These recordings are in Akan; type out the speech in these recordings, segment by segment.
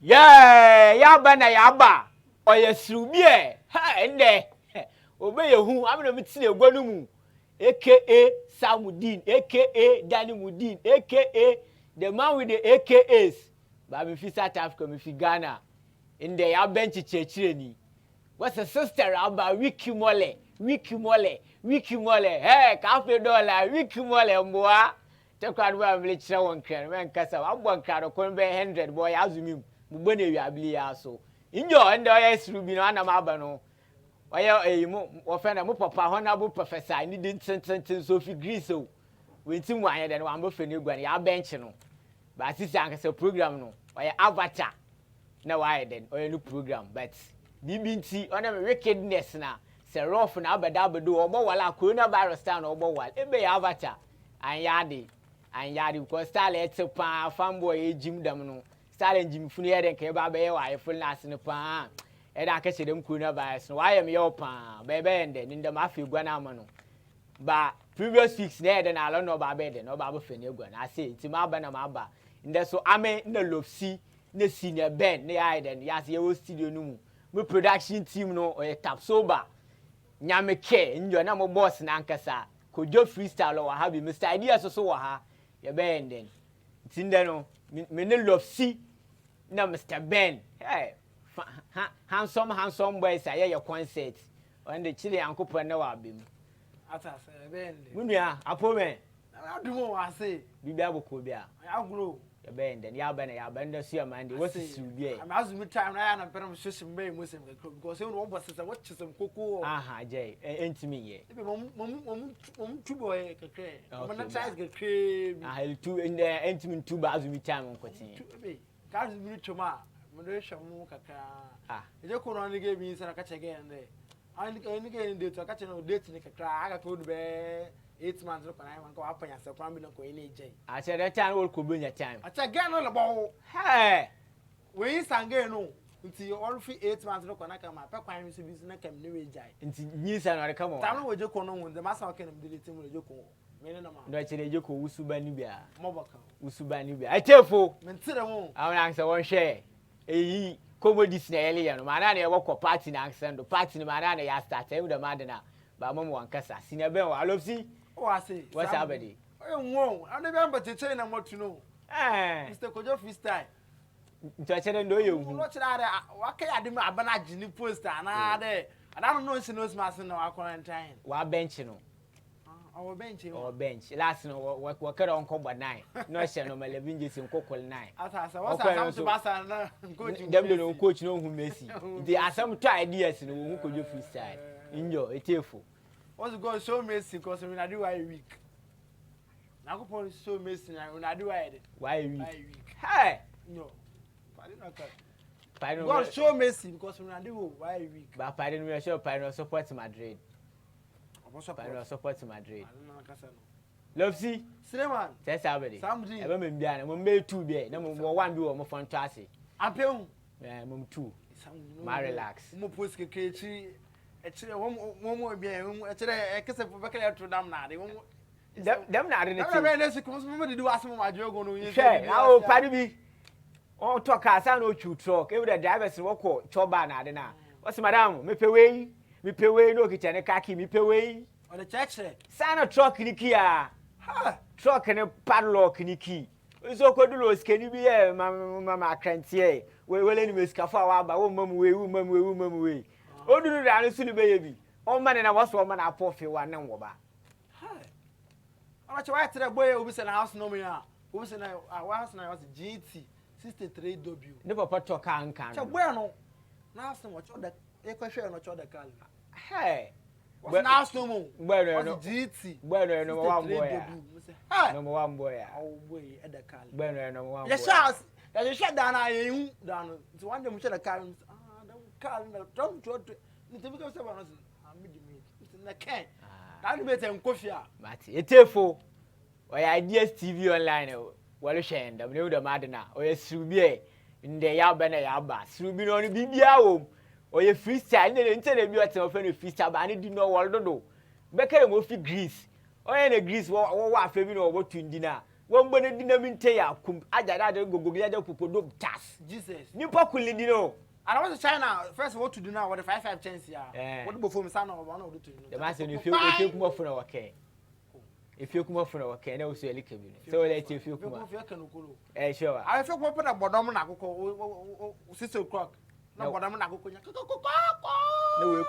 Yeah, yaba na yaba. Oye Serew bi e. Ha ende. Obeye hu amna mitine egwanu mu. AKA Samudin, AKA Danny Mudin, AKA the man with the AKAs. Ba me fi South Africa, me fi Ghana. In the ya bench chechire ni. What's a sister about Wiki Mole? Wiki Mole, Wiki Mole. Hey, $1 Wiki Mole mboa. Take one way village one can man kasa. I'm one card or 100 boy azumi. Mubone wi abli aso. Injo endo Serew bi no anamaba no. Oya mo ofena mo papa honorable professor ni din tenten Sophie Greece o. Wentim wanye de no ambo feni guan ya bench no. Ba sisi ankasa program no. Oya avatar. Na why then oya no program but BBT on a wickedness na Serew na abeda abedo obo wala coronavirus stand obo wala ebe ya avatar and yadi because style etpa fanboy ejim dam no style enjim funu ye den ka eba be ye wa full na ase ne pa e da ka che dem coronavirus no why am ye pa bebe ende ni dem afi gwa na ama no ba previous weeks na den alo no ba be den no ba fani gwa na ase ti ma ba na ma ba inde so ame na lofsi na senior ben na ya den ya se ye wo studio no mu my production team no o tap sober nyame ke njo na mo boss na ankasa kojo freestyle wa ha bi Mr Idea so wa ha ye ben den tinde no me ne love see na Mr Ben hey handsome boy say ye concert on the chile yankopon na wa bem ata se ben munua apo men adumo wa say bibia boko bia agro ye ben den ya ben da su amande what is Serew bi am azumi time na ya na pere mo hwehwem be mo sem because you know boss say what chisem koko aha jay entimi ye ebe mom tuboy kekre mo na try kekre aha tu entimi tuba azumi time nkotin ebe ka azumi choma mo do hwem kakra eje ko no nige bi sara ka chege ende ani ke nde to ka che no date ni kakra aga ko do be 8 months look na ko apanya se kwa bi no ko ene je a che that time will ko benya time a che get no le bo hey we sange no nti all fi 8 months look na kama pe kwan so bi na kam ne we jai nti nyisa no re kama ta no we je ko no won de masa o kenam delete mu je ko me ne na ma no che je ko usuba ni bia mo baka usuba ni bia atefo me ntire mu awon ansa won hwe eyi comedies na ele ya no mana na e woko party na ansendo party ni mana na ya start e de madena ba mo wankasa senior ben wa lofsi o ase what's happening o won ade be mbate che na motu no Mr Kojo freestyle nto che ndo ye hu no chira ade waka ya de me abana gini poster na ade ada no nsi no smas na wa quarantine wa bench no our bench or bench last no wa kera onko gba 9 no she no 11 jesi nkokol 9 asa what's am to basa na coach dem do no coach no hu Messi the asam to ideas no hu Kojo freestyle injo etefo what's go show Messi because we na do why week na go for show Messi na do why week hey no pardon not pardon go show Messi because we na do why week ba pardon we show pardon support Madrid pardon support Madrid na kasa no Lofsi Suleiman say sabedi Samudi e ba me bia na mo me 2 bi na mo 1 bi wo mo fon to ase apeu mo 2 ma relax mo post ke kechi e chire mo bia e chire e kese po bekele to dam na de dem na ade ne ti na se ko mo de do asem ma jogo no yin se awo padi bi on to ka sa na o chu truck e the drivers wo ko choba na ade na o se madam me pe we no kitchen ka ki me pe we o de cheche sana truck ni ki a ha truck ne padlock ni ki so ko dulo skeni bi e mama krantie we le ni meskafa wa ba wo mam we o duru da no sulu be ye bi o ma ne na waso o ma na apofe wa ne wo ba ha o wa tere boy obi se na house no me a obi se na house na was GT 63W ne papa to ka anka no boy no na house no cho da e ko hwe no cho da kal hey was na house no mo bueno GT bueno no one boy ha no one boy oh boy e da kal bueno no one boy ya shout ya shut down I hu down so one dem shut da kal da kal na don't to ni te because say no amidi me na ken that be ten kofia mati etefo o ya DSTV online wale shenda me do madena o ya Serew bi nde ya ba na ya ba Serew bi no bibia wo o ye freestyle ne ntene bi o te o fe no freestyle ba ne di no wol dodo be kere mo fi Greece o ye na Greece wo afa bi no wo tundi na Won bone dinamite ya kum ajada de gogogo ya de popodo tas. Jesus. Nipa kulidi no. And I was China first what to do now with the 5-5 chance ya. What before me son or one of the two. The master if you come off no okay. If you come off no okay, na so elike bi. So let if you come. Sure. I feel what put a bodom na go 6 o'clock. Na bodom na go nya. No.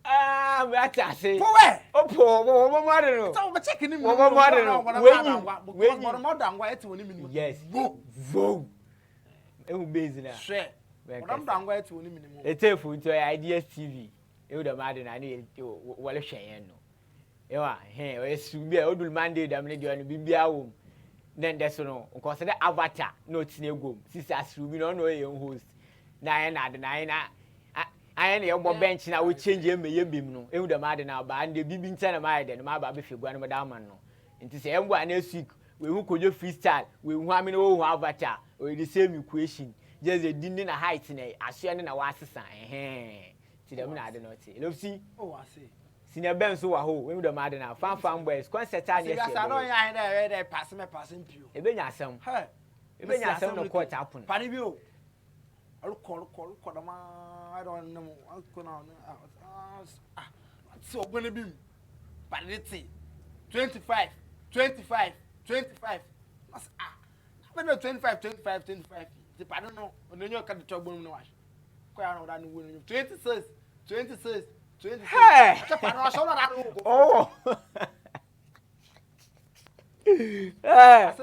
Ah, me atase. For where? Opo, mo mo no. So we checking him. Mo no. When bodom more than what it woni minimum. Yes. Vo. Ehu base na. Sure. Bodom than what it woni minimum. Etefu into Ideas TV. Ehu da mad na ni wale hwen no. Ewa, o esubi e odul Monday da me de no bibia wo. Then there's no, because the avatar no tinegum. Sister Serew no no your host. Na na I na your bench na we change em ye bim no. Ehu da mad na ba and bibi nta na ma de no ma ba be fegua no da man no. Nti se embo next week we hu kojo freestyle, we hu am no hu avatar, we the same equation. Just a din na height na ahye na wa asesa ti dem na de no ti. Lo see. Oh, I see. Senior Ben so wa ho, we the mad na fan boys concert an yes. I don't ya there passing pure. E be nya asem. Hey. E be nya asem no court happen. Pani bi o. Call the man. I don't know. I'm gonna so gonna be panity 25. I know 25. The pardon no. On the new cut the no wash. Quite know that 26. Hey! Oh! I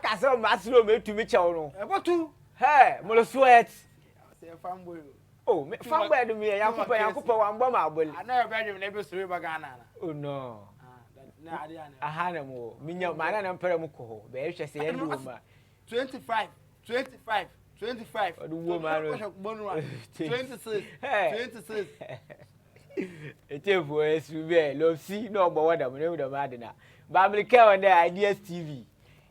can't say Maslow made to me chow. What to? Hey, Molo sweat. Say a fanboy. Oh, fanboy to me, I put one bomb. I never read him never through Bagana. Oh no. A hanamo, Minya, man, and Peramuco. They shall say, 25. The woman 26. It's we love see no but what I'm the madina. Babli care on the Ideas TV.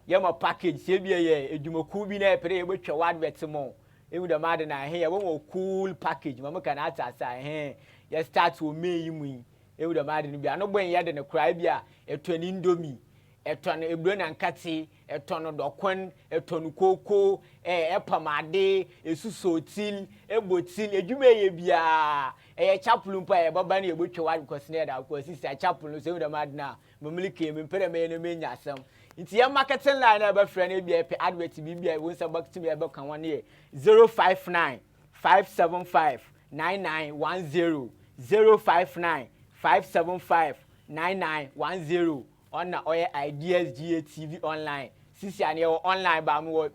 Yama package, Sabia, Edumoku be there, pay which your word bet some more. It would a madina here, one cool package. Mamma can answer, say, just start to me. It would a madina be no way yet in a crybia, a ton indomie, a ton of brain and catty, a ton of dokwen, a ton of cocoa, a pamade, a susotil, a botil, a jumea. A chapel by a babani which you want because near that because it's a chapel so the madna. Mammy came in Peramania some. It's your marketing line about friend be a advert to be I was about to be about 1 year 059 575 9910 059 575 9910 on the Oil Ideas GATV online. Since you are online by more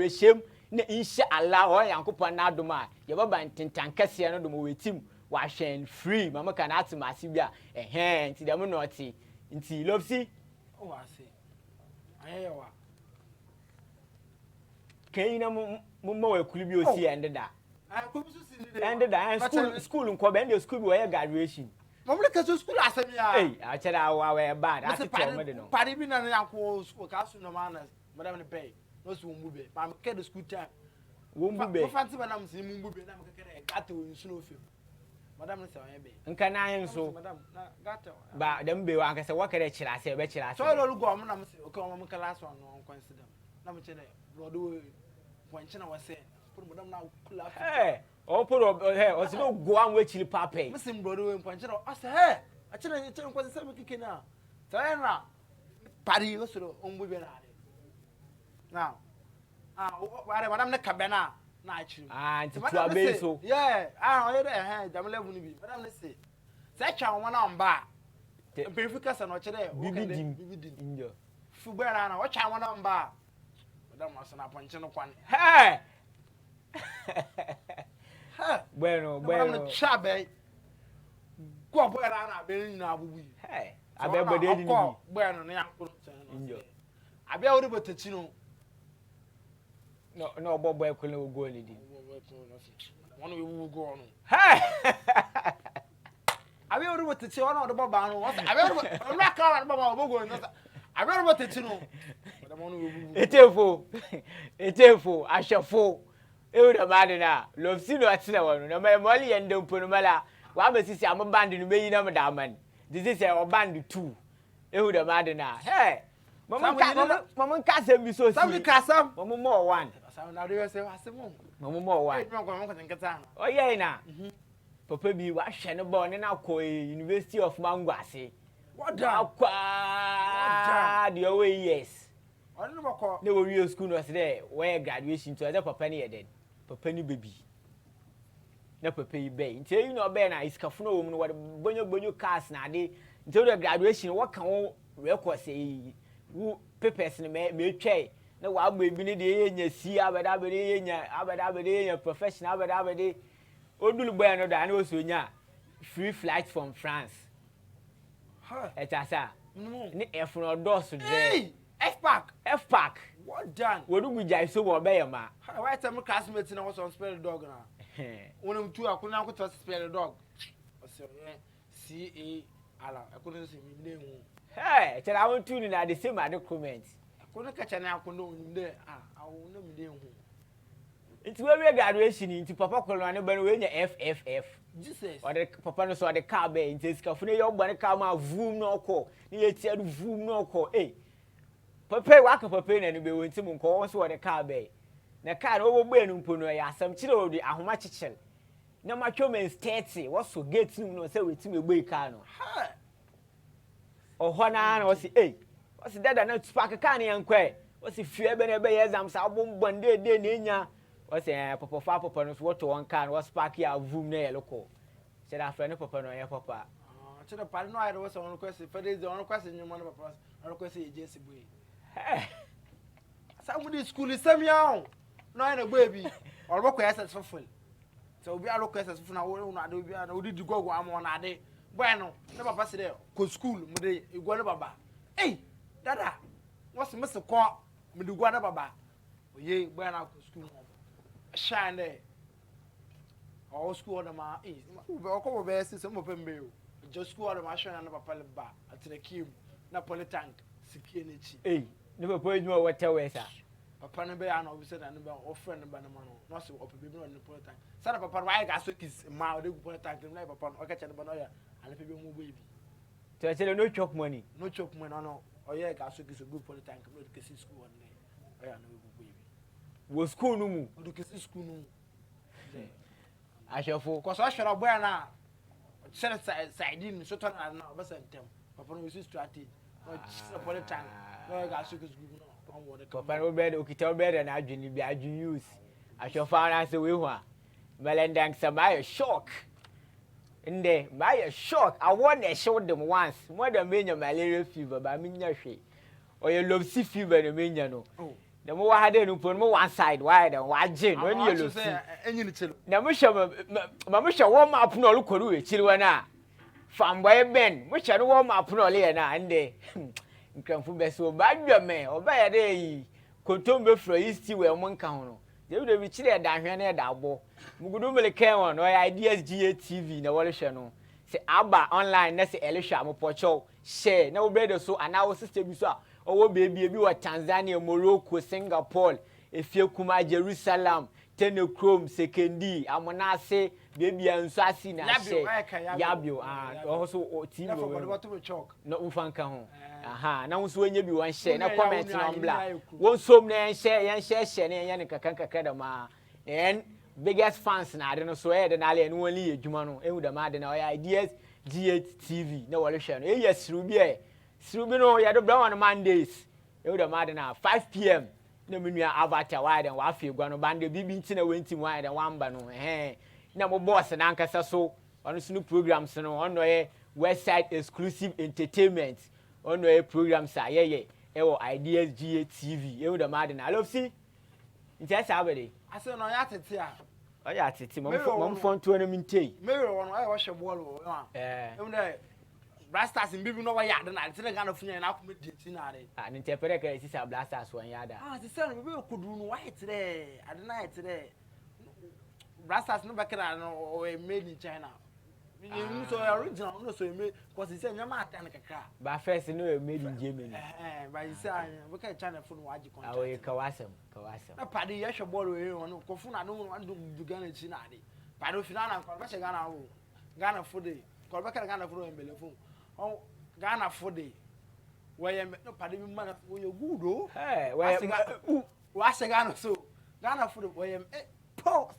shame. Ne insha Allah o Yankopon na adoma ye baba ntintan kase no domo wetim wa hwen free mama kana atimase bia nti dem no oti nti love see oh I see ayewa kaina mo wa kulu bi o si endeda kubi so si ni endeda school nko be end school bi o graduation mama le kaso school asem ya a chera wa bad ati to mo de no pari bi na yanko school ka su no man madam ne pay no so mbube ma ke the school time mbube Fante madam si mbube na mekere gato nsu no fem madam ne se on be nka na yin so madam na gato ba dem be wa kase wa kere chira se be chira se so lo go am na me se o ka mo class one no consider na me chere brodo ponche na wase put madam na kula hey o put o se no go am we chili pape me se brodo ponche na o se hey a chere ni chere kwase se me kike na so na pari o so mbube na now ware madam ne kabena na achiru nti tu abe so yeah o ye jam level ni bi madam ne say se twa won na mba perifika se no kire bibi injo fugbera na o twa won na mba madam aso na ponche no kwan hey bueno madam ne chabe go boera na be ni na abubu hey abe bode di ni bi boera no yankuru injo abe o de botachi no no bobo e kwele ogo ni di one we will go on hey abi oru botachi one o de baba no abi oru na ka baba ogo ni abi oru botachi no etefo ashafo e de made na love si no atena wono na me moli yende mpono mala wa ba sisi am band no meyi na me da man this is a band 2 e de made na hey Mama casa mi so. Some casa. Mama more one. Some now they say asemum. Mama more one. Oh yeah na. Papa bi wa hwe ne bo ne na ko University of Mangwase. What da? What the away yes. I don't know. Ne wo real school no say there where graduation to the papa ne yeden. Papa ni baby. Na papa yi be. Nti you know be na iskafo no wo no wo bonyo cars na ade. Nti the graduation what can wo record say wo papers ne me twai. Na wa agba bi ne de enya si abada enya professional abada Odulu boy no da na osonya free flight from France. Ha. Etasa. No. Ni F no dos Hey, F pack. What done? Wodu gujai so wo be yama. Why tell classmates na was on spell the dog na. When you two akuna ko to spell the dog. O say C A ala. I couldn't see me name. Hey, tell I want to na the same document. Akuna kacha na akuna onyum de I will know me name. It's where we graduation into papa kolon ne ban we nya FFF. Jesus. Or the papa no so the car be into skafune yo gba car ma vroom no ko. Ni yetia do vroom no ko. Eh. Papa wa ka papa na no be wonti mu ko wo so the car be. Na car no wo gba enu mpo no ya asam kire odi ahoma chichel. Na ma twomens 30 wo so gate nu no say weti me gba car no. Ha. Oho na wo si eh. Wo si dada na spark car ne yankwa. Wo si fie be na be ye exam sa bom bonde de na nya. What's papa no what one can was park ya voom na local. Said our friend papa no ya papa. To the part no I was on question for days on question you man papa on question agency boy. Somebody school is some young. No I baby. Or work as for full. So we are local as for now we did go am on ade. Bueno, no papa say there go school me dey go na baba. Hey, dada. What's Mr. Call me do go na baba. Oye, bueno go school. Shine there. All school on my is. Come over some of them. Just school on my shine and papa ba at the cube. Na tank. Security. Hey, never point you what tell us. Papa no be an officer and friend and banana. No so up baby on the tank. Sana papa why gas so kiss ma de go tank na papa o catch the banoya and people move baby. So I tell no chop money. No chop money no. Oh yeah gas so kiss go for the tank no kiss school on there. Oh yeah no baby. Wo school no mu. Do kiss school no. Ashafo. Cause I should have boy na send side in so turn na be send them. Papa no use strategy. No for the tank. No gas so kiss go no. Papa no bed okita bed na adwini bi adwin use. Ashafo na say we hu a. Melendang say shock. Inde my shock. I want to show them once. More than me malaria fever ba me nya hwe. Or your love sea fever na me nya no. The more I had no put one side wide and watching when you look. Now, Mamma warm up no look at you, children. From by Ben, which I warm up no later and they come from best so bad your man or by a day. Contumbe for East where one count. They would be chilly down here near that ball. Mugudumele came on or ideas GATV, no wall channel. Say Abba online, that's the Elisha Mopocho, share, no better so, and our system is up. Oh baby, we were Tanzania, Morocco, Singapore, Ethiopia, Jerusalem, Tenochrome, Sekendi, Amonase, baby and Sassina, Yabio, also team no Ufanka home. Aha, now when you be one share, no comment on black. One so many share, and share, Yanika Kadama, and biggest fans now, I don't know, so and Ali and only a Jumano, and with the mad and our ideas, GHTV, no election. Yes, Ruby. Srubino ya do brown on Mondays. You the mad now 5 p.m. No me avatar wide and wa feel gwana bande bibi ntina wenti wide and wamba no na mo boss na ankasa so on sunu programs no on no website exclusive entertainment on no programs ye ideas GATV you the mad na love see ntia sabede I say no ya tete a o ya tete mom phone to na mintei me won I wash ball Blasters in Bibi no way yard na tell Ghana funya na akome deti na ade. Ah, ni interpret ka isi sa blasters wan yada. Ah, the same we could do no white there. Ade na it there. Blasters no back na no made in China. You so original no so made because he say nyama atan kakra. Ba first no made in Germany. But he say we can China phone waji contract. Ah, we kawasem. Na padi ya shobolo we no ko phone na no ando Ghana chi na ade. Padi final na ko ba che Ghana wo. Ghana food dey. Ko ba Ghana food embele phone. Oh, Ghana for day. where no party man for your good oh. Hey, what's a Ghana so? Ghana food where po.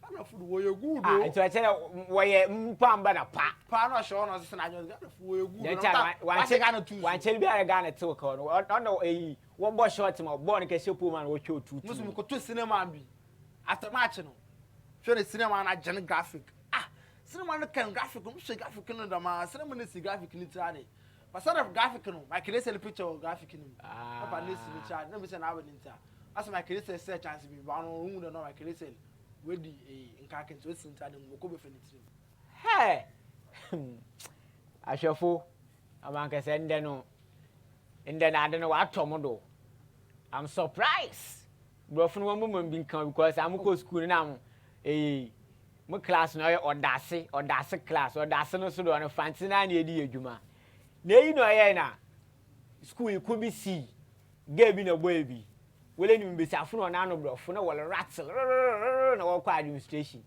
Ghana food where you good oh. It's a tell where mpamba na pa. Pa no show no say na Ghana food where you good. One tell be a Ghana to ko no. No eh one boy short ma born ke shepu man wo show two. Musu ko to cinema bi. After match no. Show the cinema na gen graphic. Cinema no can graphic, no show graphic no da ma. Cinema no see graphic ni tane. But sort of graphic no, my kids sell picture of graphic no. Papa this ni chat, no be say na we nta. As my kids say chance be, but no room no my kids sell. We di nka ken to sin tane mo ko be finitiri. Hey. Ashofo. Amanka say ndɛ no. Ndɛ na ade no wa tomodo. I'm surprised. Bro fun wo mo bi kan because I'm go school na my class no odase class odase no so do no Fante na na edi adwuma na yi no ye na school ku bi si ge bi na boy bi wele ni mbesi no na no brofo na wole rattle na wo kwa administration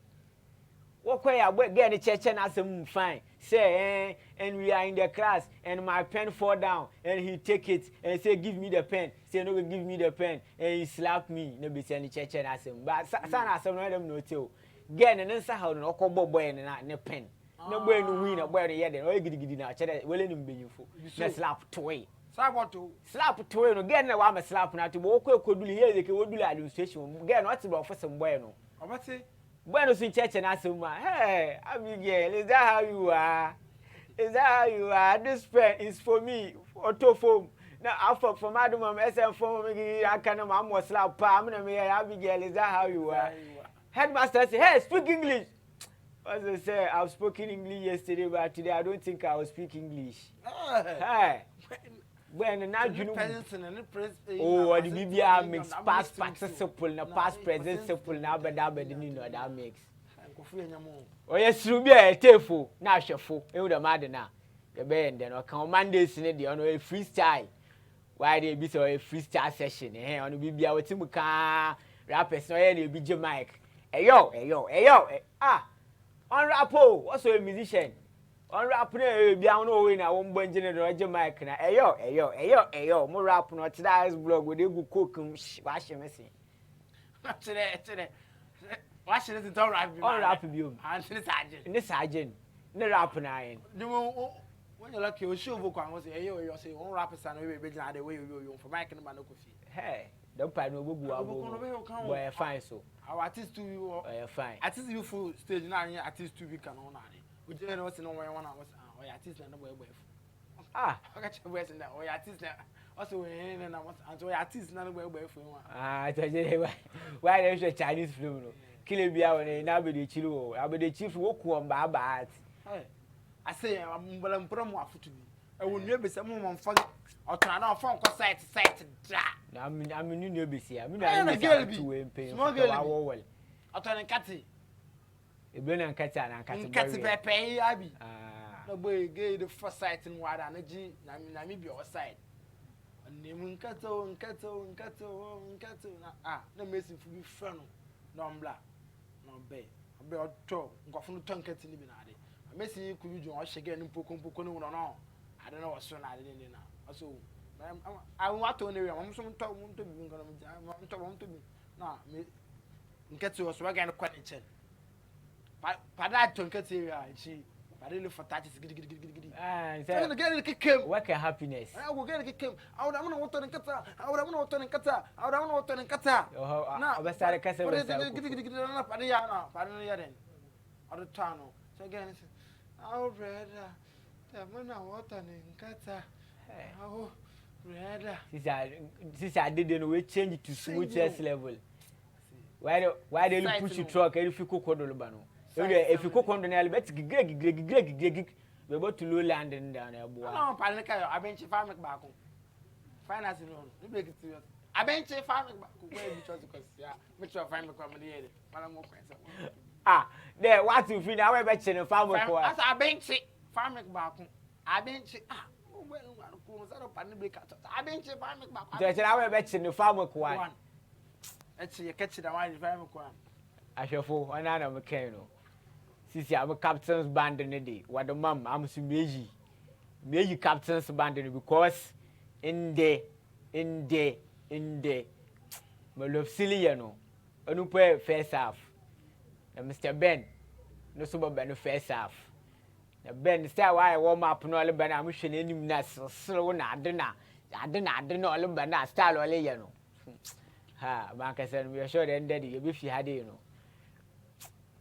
wo kwa ya boy ge ni cheche na asem fine say and we are in the class and my pen fall down and he take it and say give me the pen say no give me the pen and he slap me na be say ni cheche na asem but sana asem no dem no tell gen ne nsa ha no okobọ boy ne pen na boy no wi na boy no ye de o gidigidi na chere wele ni mbenyifo na slap toy slap toy no gen na wa ma slap na to bo kodulu ye de ke wodulu administration gen no tibo office boy no Obati boy no sun cheche na asema hey Abigail, is that how you are? This pen is for me auto foam now for madam SM form me I can am slap pa me na me Abigail, is that how you are? Headmaster say, hey, speak English. As I say, I've spoken English yesterday, but today I don't think I will speak English. Hey. When now you know. Oh, the BBR makes past participle, na past present simple, now but that makes. Oh, yes, Ruby, a tearful, now shuffle. You the mad now. The band then, or come Mondays in the on a freestyle. Why they be so a freestyle session? Eh, on the BBR with Timuka, rappers, no any BJ Mike. Hey yo, on rapo, what's a musician? On rap no be an no way na won bon gene do mic na. Hey yo, mo rap no today's blog we dey go cook wash me say. Today. Wash it don't rap. On rap bi o. And sergeant. Ne sergeant. Ne rap na yin. When you lucky o show vocal go say hey yo say on rap san we be gina the way you for mic no man no ko fi. Hey, don't pay no go abo. Boy fine so. Our artist too fine. Artist you full stage na artist too be can on na. We just know no one was artist na no boy. I got your words in that. Artist na also we na was and artist na no boy for one. I tell you why there is a Chinese film no. Kill bia when na be the chilu. I be the chief wo ku on ba. Hey. I say I'm promo afutu bi. E won nue be se mo mo fa otona na ofon ko site dra. Na I'm new be see. I'm na girl bi. Small girl. Otona nkati. Ebe na nkati na nkati. Nkati pepe abi. Na boy gay the first site in wada na ji na mi bi o side. Nemu nkato na mesi fu bi fra no mbla no be oto ngofo no tonkati ni bi na ade. Messi could you join again in Poko no. I don't know what's on I didn't know. Also, I want to know. I'm some talk to be going to be. No, get to us again. Quite but that tonkati area, she. I really for that is good. Get a kick. Work a happiness. I will get a kick. I would have no water in Qatar. I would have no water in Qatar. I would have no water in Qatar. Oh, no, but I can't say what the town. So again, oh, brother, the man I want in Qatar. Oh, brother. Since I didn't we change it to smoothest level. Why they push you truck if you cook on the bano? If you cook on the nail, let's gig. We're about to low landing down there. No, Panica, I bench if I make back. Finance loan, you make it serious. I bench if I make back. Where you trust because, yeah, make sure I find the comedy. There, what you feel now? I bet you farm work. As I bench it, farm make back. I bench it. I bench it, farm make back. There's an hour bet you farm work. One. Let's see, you catch it. I want to I shall for one another mechanical. Since you have a captain's band in the day, what the mum, I'm so meji captain's band because in the my love silly you know onu pe first half na Mr. Ben no so ba no first half na Ben say why warm up no ole Ben am hwe na enim na sro na ade na ole Ben na style ole ye no ha ba ka say we sure den daddy you be fi hade you know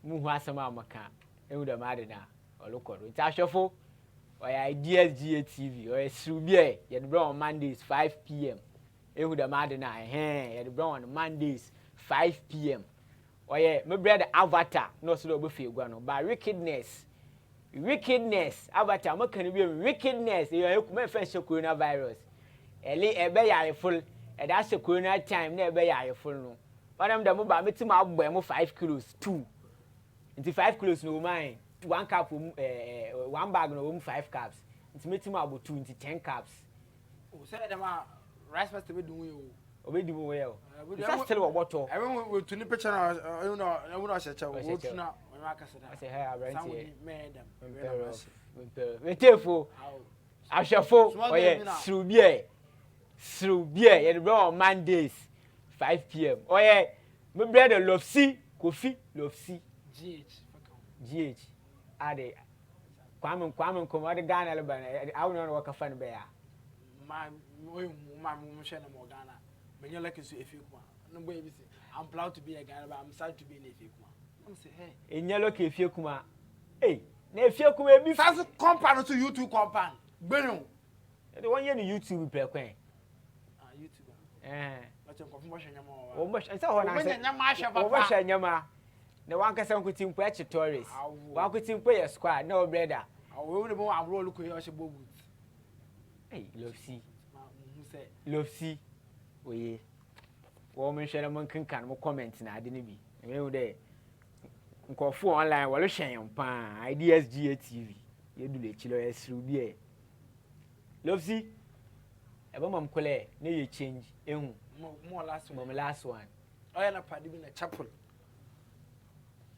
mu hu asama amaka ehu da ma de na ole kodo nti ahwefo oya DSGA TV oya Serew ye the on Mondays 5 p.m. Ehu da ma de na ye the on Mondays 5 p.m. Oya my brother Avatar no so do be gua no but wickedness Avatar make can be wickedness you come first coronavirus ele ebe yare full e da se corona time na ebe yare full no madam da mo ba metim abbo mo 5 kilos 2 into 5 kilos no mine 1 cup 1 bag no 5 cups into metim abbo 2 into 10 cups o say dem a rice festival do we o obedi mo we o it's still what bottle everyone we to ni picture na you know checha wo tuna we akasa da I say hey abrant here madam we tefo ahwefo oye Serew ye the on Mondays 5 p.m. oye my brother Lofsi Kofi Lofsi GH ade kwame komo de Ghana le ban I won no waka fan be ya ma mo share na mo Ghana menyo like so efekuma no boy be say I'm proud to be a Ghana but I'm sad to be in efekuma I'm say hey enyalo ke efekuma na efekuma ebi fast compound to YouTube compound gbenu the one year ni YouTube pe kwen YouTube but you confirm share nyama o mo say ho na say nyama ahwe papa o mo share nyama na wan kasa nkuti mpo eche tourist wan kuti mpo ye squad na o brother we no bo abro luko ye o she bogut Lofsi oye wo men hwere mon kankan mo comment na ade ne bi me hu de nkofo online wo lo hwen pa DSGA TV ye du le chilo ye Serew Lofsi eba mam kole na ye change ehu mo last one oya na padi bi na chapel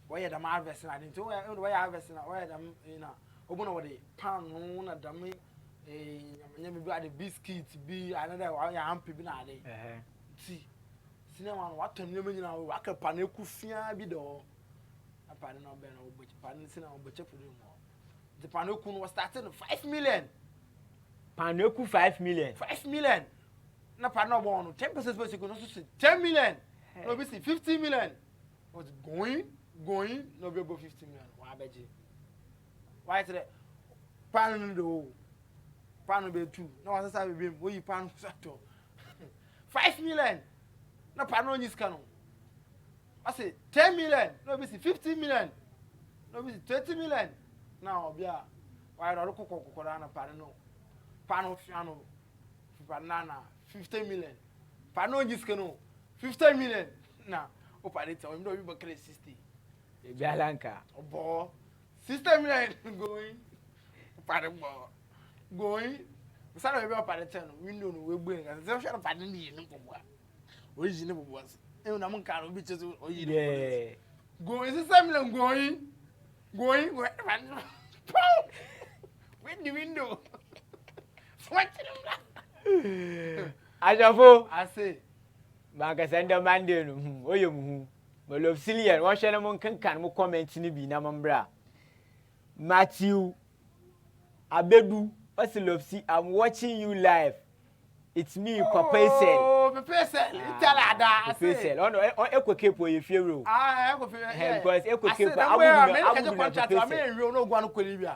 oya da ma harvest na de to oya harvest na oya da na obu na wo de pan no na da me nyame bi ade biscuit bi another ya hampi bi na ade ti cinema no waton nyame nyina wo akapa na ekufia bi do apane no be no obochi pane cinema obochi fudu mo the pane ku no started 5 million pane ku 5 million na pane no bo no 10% basic no so 10 million no be 50 million was going no be above 50 million wa abeje why is it pane no do pan be 2 na wasa sa be wo yi pan sato 5 million na pan no nyiska no I say 10 million no be 50 million no be 20 million na obia why ro kokoko na pan no fiano banana 50 million pan no nyiska no 50 million na o pan it o no be bakre 60 e bialanka obo 60 million going pan bo going we start we be up at the 10 window no we gbe nkan se share padi ni ni pobo o yi ni pobo e na mun kan obi chezo o yi ni going se 7 million going with the window what ajafo I say ba ka send Monday no oye mu mo love sillion wo hwe na mun kankan mo comment ni bi na mambra Matthew Abedu what's Lofsi? I'm watching you live. It's me, Papa Isel. Oh, Papa Isel. Italada. Papa Isel. Oh no, Eko Kepo ye Serew. Eko Kepo. Because Eko Kepo. I'm contract. I'm in real no guanu kwelibia.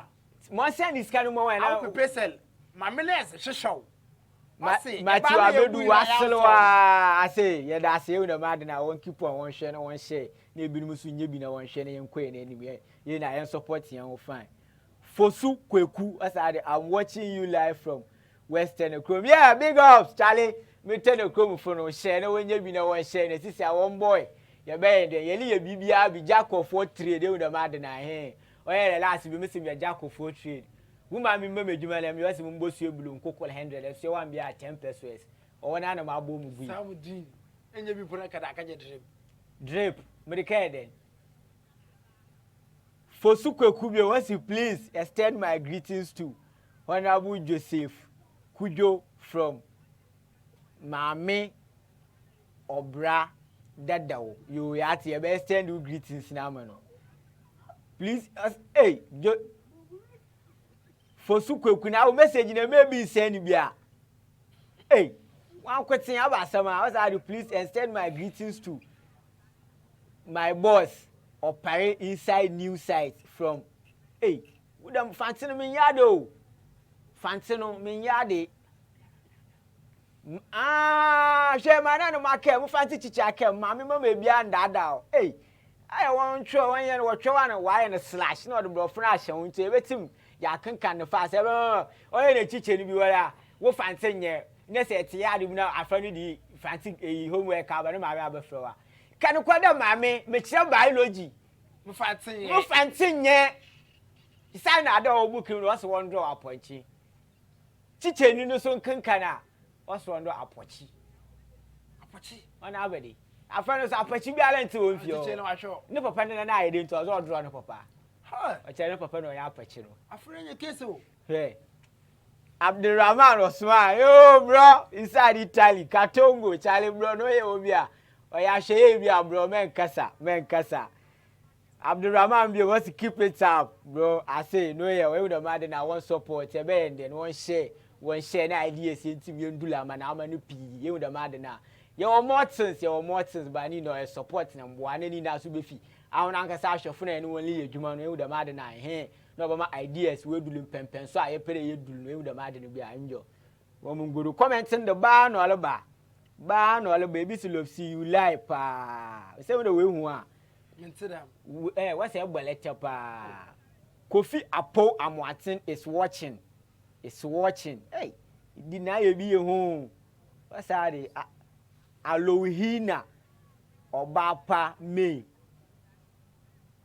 Mo say this kind of mo na. Papa Isel. My menes shishow. Matthew Abedu waselwa. I say, yeah, that's you the mad na won keep on one share na one share. Na ebi mu so nye bi na one share na yenkwe na anim ye na yen support yan fine. Fosu Kweku, I'm watching you live from Western Chrome. Yeah, big ups, Charlie. Me tell the Chrome for no share. No when you be no one share. This is our one boy. You better you leave BBR be jack of 4 trade. They would have mad na here. Oh yeah, last we missing be jack of 4 trade. Woman, me remember Juman. I'm just Mumbo Blue, Coco 100. If you want be at 10 pesos, or one animal boom. Saudin, and you be put a cadaka drip. Medicare then. For Sukwe once you please extend my greetings to Honorable Joseph Kujo from Mami Obra Dadao. You at your best and do greetings now, man. Please, hey, for Suku, now message in a maybe send you. Hey, one question about some hours. I do please extend my greetings to my boss operate inside new site from hey, would am Fante no minyado. Fante no minyade. She man no make, mo Fante chicha ke, mama mo me bia ndada. Hey, I want try one year what try one why and slash no the bro flash won to ebetim ya kankan no fast. Oh, na chiche ni bi wala. Wo Fante nye. Ne se tie ade mu na afa no di Fante homework aba no mama abafrowa. Kan kwada mame me kire biology. Mo Fante nye. Isa na ada obuku no so won draw aponchi. Chiche ni no so kankana. Also won draw aponchi. Aponchi. Ona abedi. Afa no so aponchi bi ala nti won fio. Chiche no ahwo. Ne papa ne na ayede nti ozo draw no papa. Ha. O chere papa no ya aponchi no. Afre nye case o. Hey. Abdurrahman Osman, yo bro, inside Italy, Katongo, Charlie bro, no ye obia. Oya sheye bia bro, men kasa. Abdurrahman be wants to keep it up, bro. I say no ye, we the mad na one support, e be and then one share na ideas into me ndula man amanu pi. You the mad na. Your Mortons, but you know a support na one ni na so be fi. I want anka sa shofo na enu only adwuma no, you the mad na he. No ba my ideas we do pempen so I pere ye do no the mad no be anjo. Wo mun go comment in the bar no alba. Bar no alba baby to love see you live pa. Say we we hu a. Mentedam. What's a bolete pa. Kofi Apo Amwatin is watching. Hey, deny you be home. What's that? Alohina Obapa me.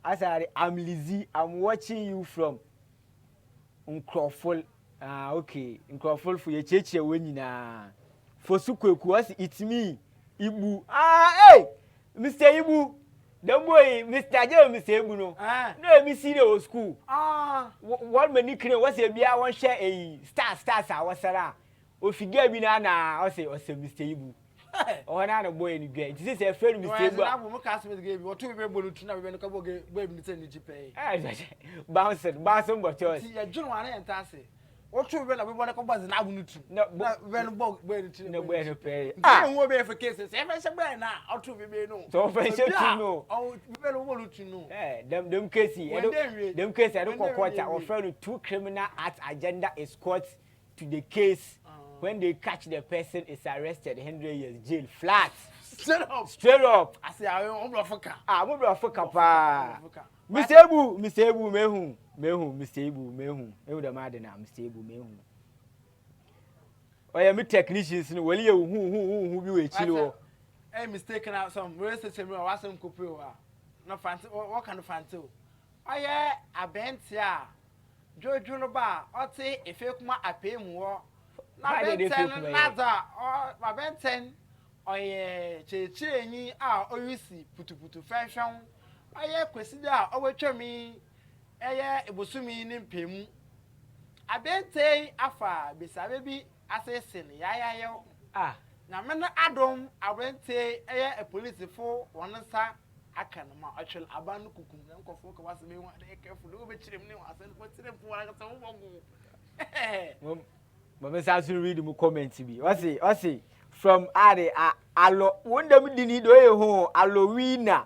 I said, I'm Lizzie. I'm watching you from Uncrofol. Okay. Uncrofol for your church when you na. For Sukweku, it's me. Ibu. Hey! Mr. Ibu. The boy, Mr. Joe, Mr. Ibu, no. No, me see the school. What many can was a beer one share a stars, I was around. If you gave me now, I say, Mr. Ibu. Oh, another boy in the gate. This is a friend, Mr. Ibu. I will cast me the game. What 2 people to know when a couple of babies in the pay. Bouncing, but yours. John and Tassie. What 2 people want to come back and I will not when a boat waiting to no way to pay. I won't be for cases. Every somewhere now, or 2 people know. So, friendship to know. Oh, people want to know. Them cases, them cases, I don't know what I refer to 2 criminal act agenda escorts to the case. When they catch the person is arrested, 100 years jail flat. Straight up. I say I'm Africa. I'm Africa pa. Mr. Ebu mehu. Mr. Ebu mehu. E the mad na Mr. Ebu mehu. Oya me technicians no wali who bi we chilo. Eh mistake na some research me wa some copy o. No Fante what kind of Fante o. Oya abenti a Jojo no ba ote efe kuma apemu wo. Na benten nada o benten oye chechenyi a oyusi putuputu fashion oye kwesidi a owetwami eye ebosumi ni mpemu abenten afa bisabe bi assassin yayayo na mena adom abenten eye a police fo wonsa akanma actual abanu kukum na nkofo ka wasebe wa de careful do be chirem ni wasen ko chirem fo wala ka so bongo Mama says to read the comment to me. What's it? From Alo, one them didn't do a home, Alowina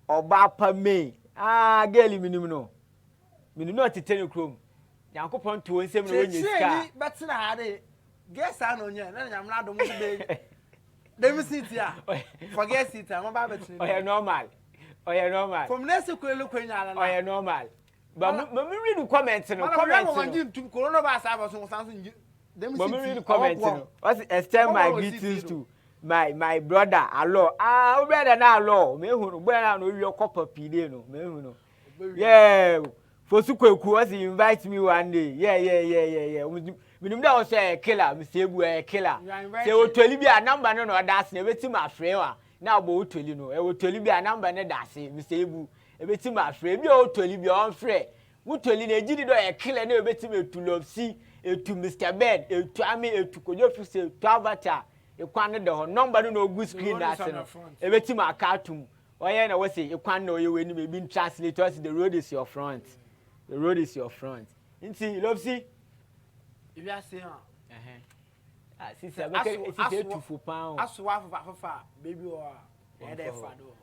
or Bapa May. Girl, minimum. Not to tell you, Chrome. Now, go on to 7 when you scar. But I guess I know you, and I'm not the one. Let me sit here. Forget it, I'm about to. Oh, you're normal. From next to look when you're normal. But read the comments and comments. To coronavirus or something. Let me read the comments. What's extend my greetings to my brother, Alo. Brother now, Alo. Me who no your copper PD no. Me who no. Yeah. For Sukweku was invite me one day. Yeah. Me know that was a killer. Mr. Ebu a killer. Say o tell you a number no that's never to my friend. Now bo tell you no. E o tell you a number no that's Mr. Ebu. E be to my friend. Be o tell you on friend. Wo tell you na gidi do a killer na e be to me to love see. To Mr. Ben, to Ami, to Kojofu, to Avatar, ikwan de ho number no go screen na ase no e beti ma cartoon oye na we say ikwan na oye we ni be translators the road is your front the road is your front nti love see if you say sister make it say tufu pan aso afafa baby o e dey fa do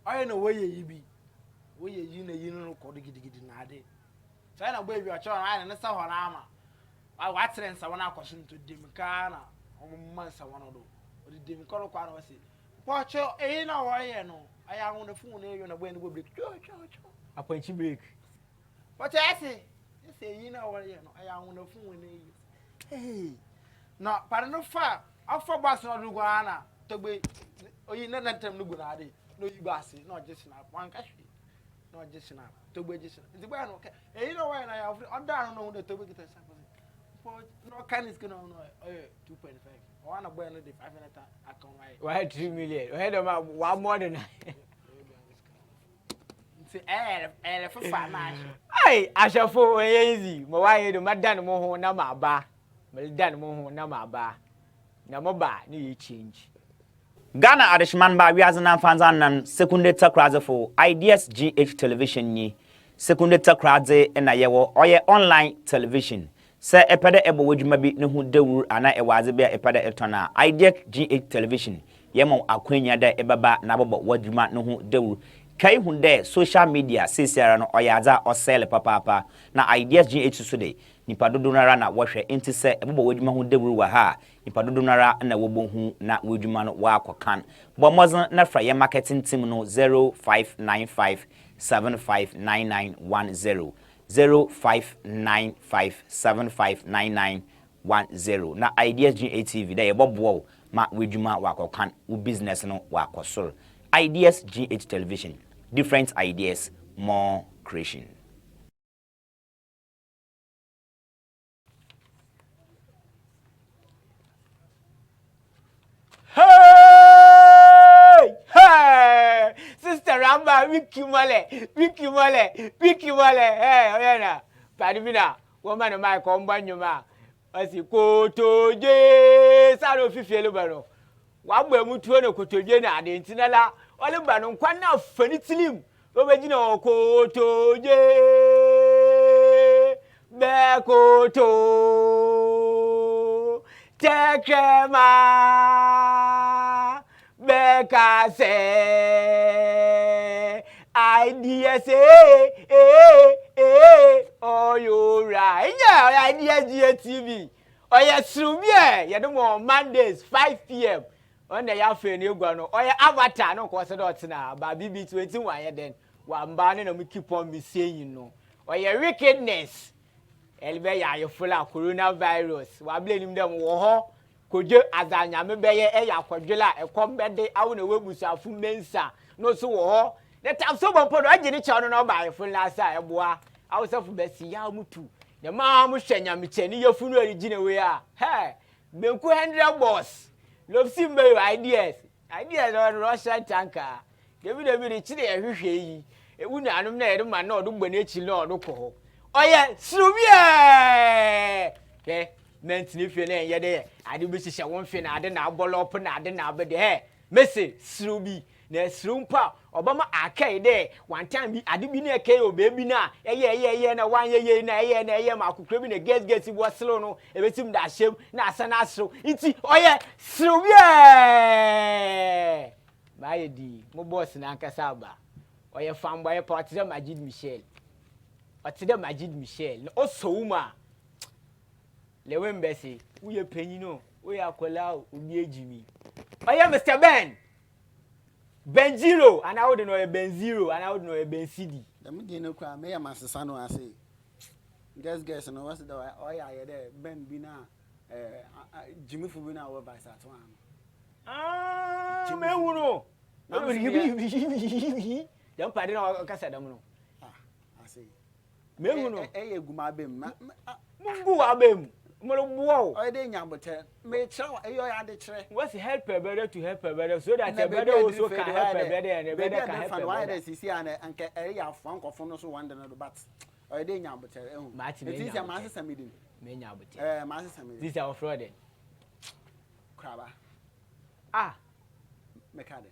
oye no we yi bi we yi na yi no ko digidi na ade so na baby o cho na na sa ho na ama wa trend sa wona akoso to dem ka na man sa wona do o di dem ko kwa na we say po cho e na wo ye no aya hu na fu na yo na bo ni go break cho apanchi break but I say yi na wo ye no aya hu na fu na yi hey no para no fa afọ bus no do gwa na togbe oyi na nantem no go na ade no yi bus no just na wan ka hwe no just na togbe just na nti gba no e no why na ya onda no no togbe kita sa no can is going on 2.5 one boy no the 5 minute account why 3 million we do ma one more than nti for na ai ashafo we easy mo why do madan mo ho na ma ba dan mo ho na ma ba na mo ba ni ye change Ghana Adishman ba wiazana fanzan nan secondary takraze for ideas GH television ni secondary takraze na yewo oye online television se epede ebo wodwuma bi ne hu dawuru ana ewaze bia epede etona ideas GH television yemo akwanya da ebaba na bobo wodwuma ne hu dawuru kai hunde social media sesiara no oyaza osele papa na ideas GH so de nipa dodo nara na wohwe enti se ebobo wodwuma hu dawuru wa ha nipa dodo nara na wobo hu na wodwuma no wa akokan bo mozan na fra ye marketing team no 0595759910 0595759910 na ideas GH da ye bobo ma wodwuma wa akokan wo business no wa akosoro ideas GH television different ideas more creation. Hey, sister Ramba, Wiki Mole, hey, Oyana, Padimina, woman of my companion, as you go to J. Salo Fifelubano. One way mutuano Cotojena, and the Intinala, Olibano, Quana, Funny Slim, Obedino, Koto J. Bekoto. Tekema Beka say ideas oh you right yeah ideas TV oh yes Serew you know Mondays 5 p.m. on the yafe ni gwa no oh yeah avatar no ko se dot na ba BB 21 ye den wa mba ne no keep on me saying no oh yeah wickedness elbe ya yefula coronavirus wa blenim dem wo ho koje azanya me beye e yakwadwela ekombede awo na webusafu mensa no so wo ho the time so bompo no agini cha no na ba yefula sa eboa awo safu besi ya mutu the ma mu hwanya me cheni yefunu origine we a he benku 100 boss love simbe ideas on Russian tanker David chire ehwehwe yi ewu na anum na yede ma na odo gbana echi na odo ko oye Serew ke mentini fie na yede ade bi hihye won fie na ade na abolop na ade na abede he message Serew na Serew pa obama akai de one time bi ade bi na ekai o baby na eye na wan ye na eye ma akukra bi na get wo selo no ebetim da hyem na asana Serew nti oye Serew ba ye di mo boss na nkasa aba oye fanboy pa otide Majid Michel no osowuma lewe mbese uye penyino uye akola obi ejimi oye Mr. Benziro and how do know Benziro and how do know Benzidi dem dey no kwa me ya masesa no ase guess no what's the oya ye there Ben bi na Jimmy fu bi na we by sat one me wuro dem pade na kasa dem no ase me wuro eguma bem mungu abem mo buo o dey nyabote me chira eyo ya de chire what's help a brother to help a brother so that a brother also can help a brother and a brother can help a why brother dey see and anke ya fon kofo no so one no but o dey nyabote ehun it is ya masesa medin me nyabote masesa medin this is our fraud Kraba. Ah. Mekade.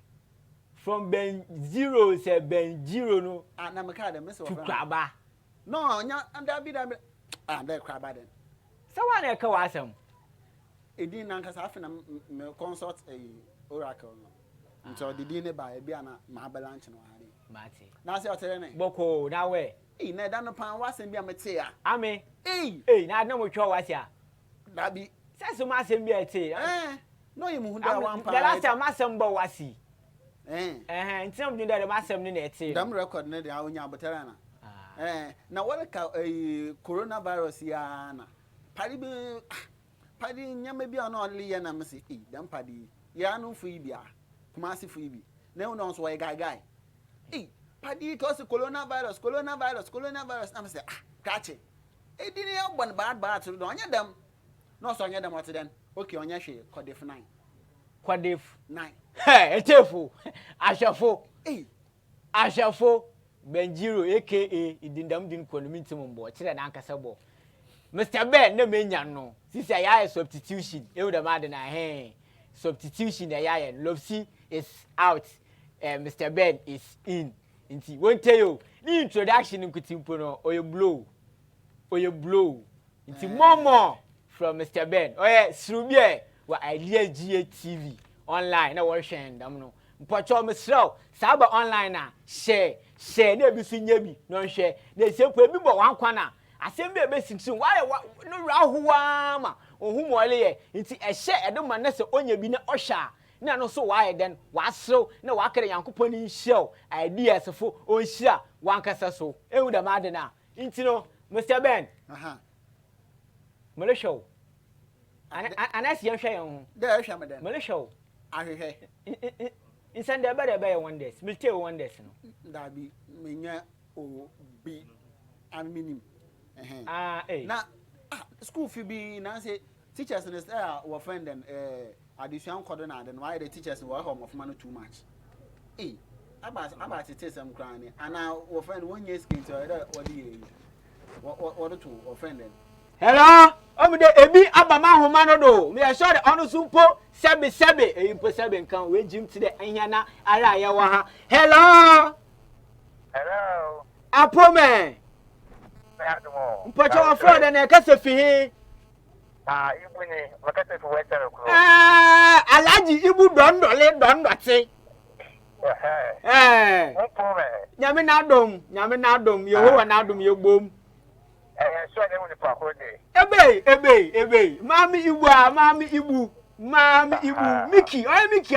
From Ben Zero say Ben Zero no. Ah, na mekade miss to Kraba. No, nya anda bi da. Ah, there Kraba then. So one e ka wasem. Edin na nkasa afi na me consult oracle no. Nti odidi ne ba e bia na ma balance no hari. Mate. Na se otere ne. Boko na we. Na da no pan wasem bia mete ya. Ame. Na na mo twa wasia. Da bi. Sesu ma asem bia te. No you mu da one pan. The last time asem bo wasi. Nti na da ma asem ne na ete. Dam record ne de awonya abotara na. Na what ka coronavirus ya na. Padi nyama bia na only ya na msi. Dam padi. Ya no fu bia. Kuma si fu bi. Na no so guy. Padi cause coronavirus. I'm say catch it. Didn't you one bad to do anya dem. No so anya dem what then. Okay, onya hwe Codef 9. Codef 9. Etefu. Ashafo. Benjiro aka idindam din konomiti mbo. Kire na ankasa bo. Mr. Ben na menya no. Sisi ya substitution. E da ma de na substitution ya Lofsi is out. Mr. Ben is in. Inti won't tell you. The introduction nkutimpo no oye blow. Inti more from Mr. Ben. Serew wa idea GA online na wo hwen dam no. Mpocho mesrew saba online na share na ebisu nya bi no hwe na esepu ebi bo wankwa na asem bi ebesintin why no rahuwa ma ohun mole ye nti ehye edoma na se onya bi na ohwa na no so why then wasrew na wakere yankopon ni hyew ideas fo onhia wankasa so ehu da made na nti no Mr. Ben mole show anas ye hwe yen there hwe me den mole show ahwehwe insan de be wonders milte wonders no da bi menya obi aminim na school fi bi na say teachers in the were friend them addition kodo na then why the teachers were home of man too much about it is some crying and now were friend 1 year skin to what to offend them. Hello omi de ebi abama homa no do me sure the onu sumpo sebe impo sebe nkan we jim ti de anyana ara ye wa ha. Hello apome mpocho afro de na kase fi hi ibu ni makase fi western ko alaji ibu dondote nyame na dom yehowa na dom ye gbom so na woni pa ko de ebe mami ibu Mickey Mickey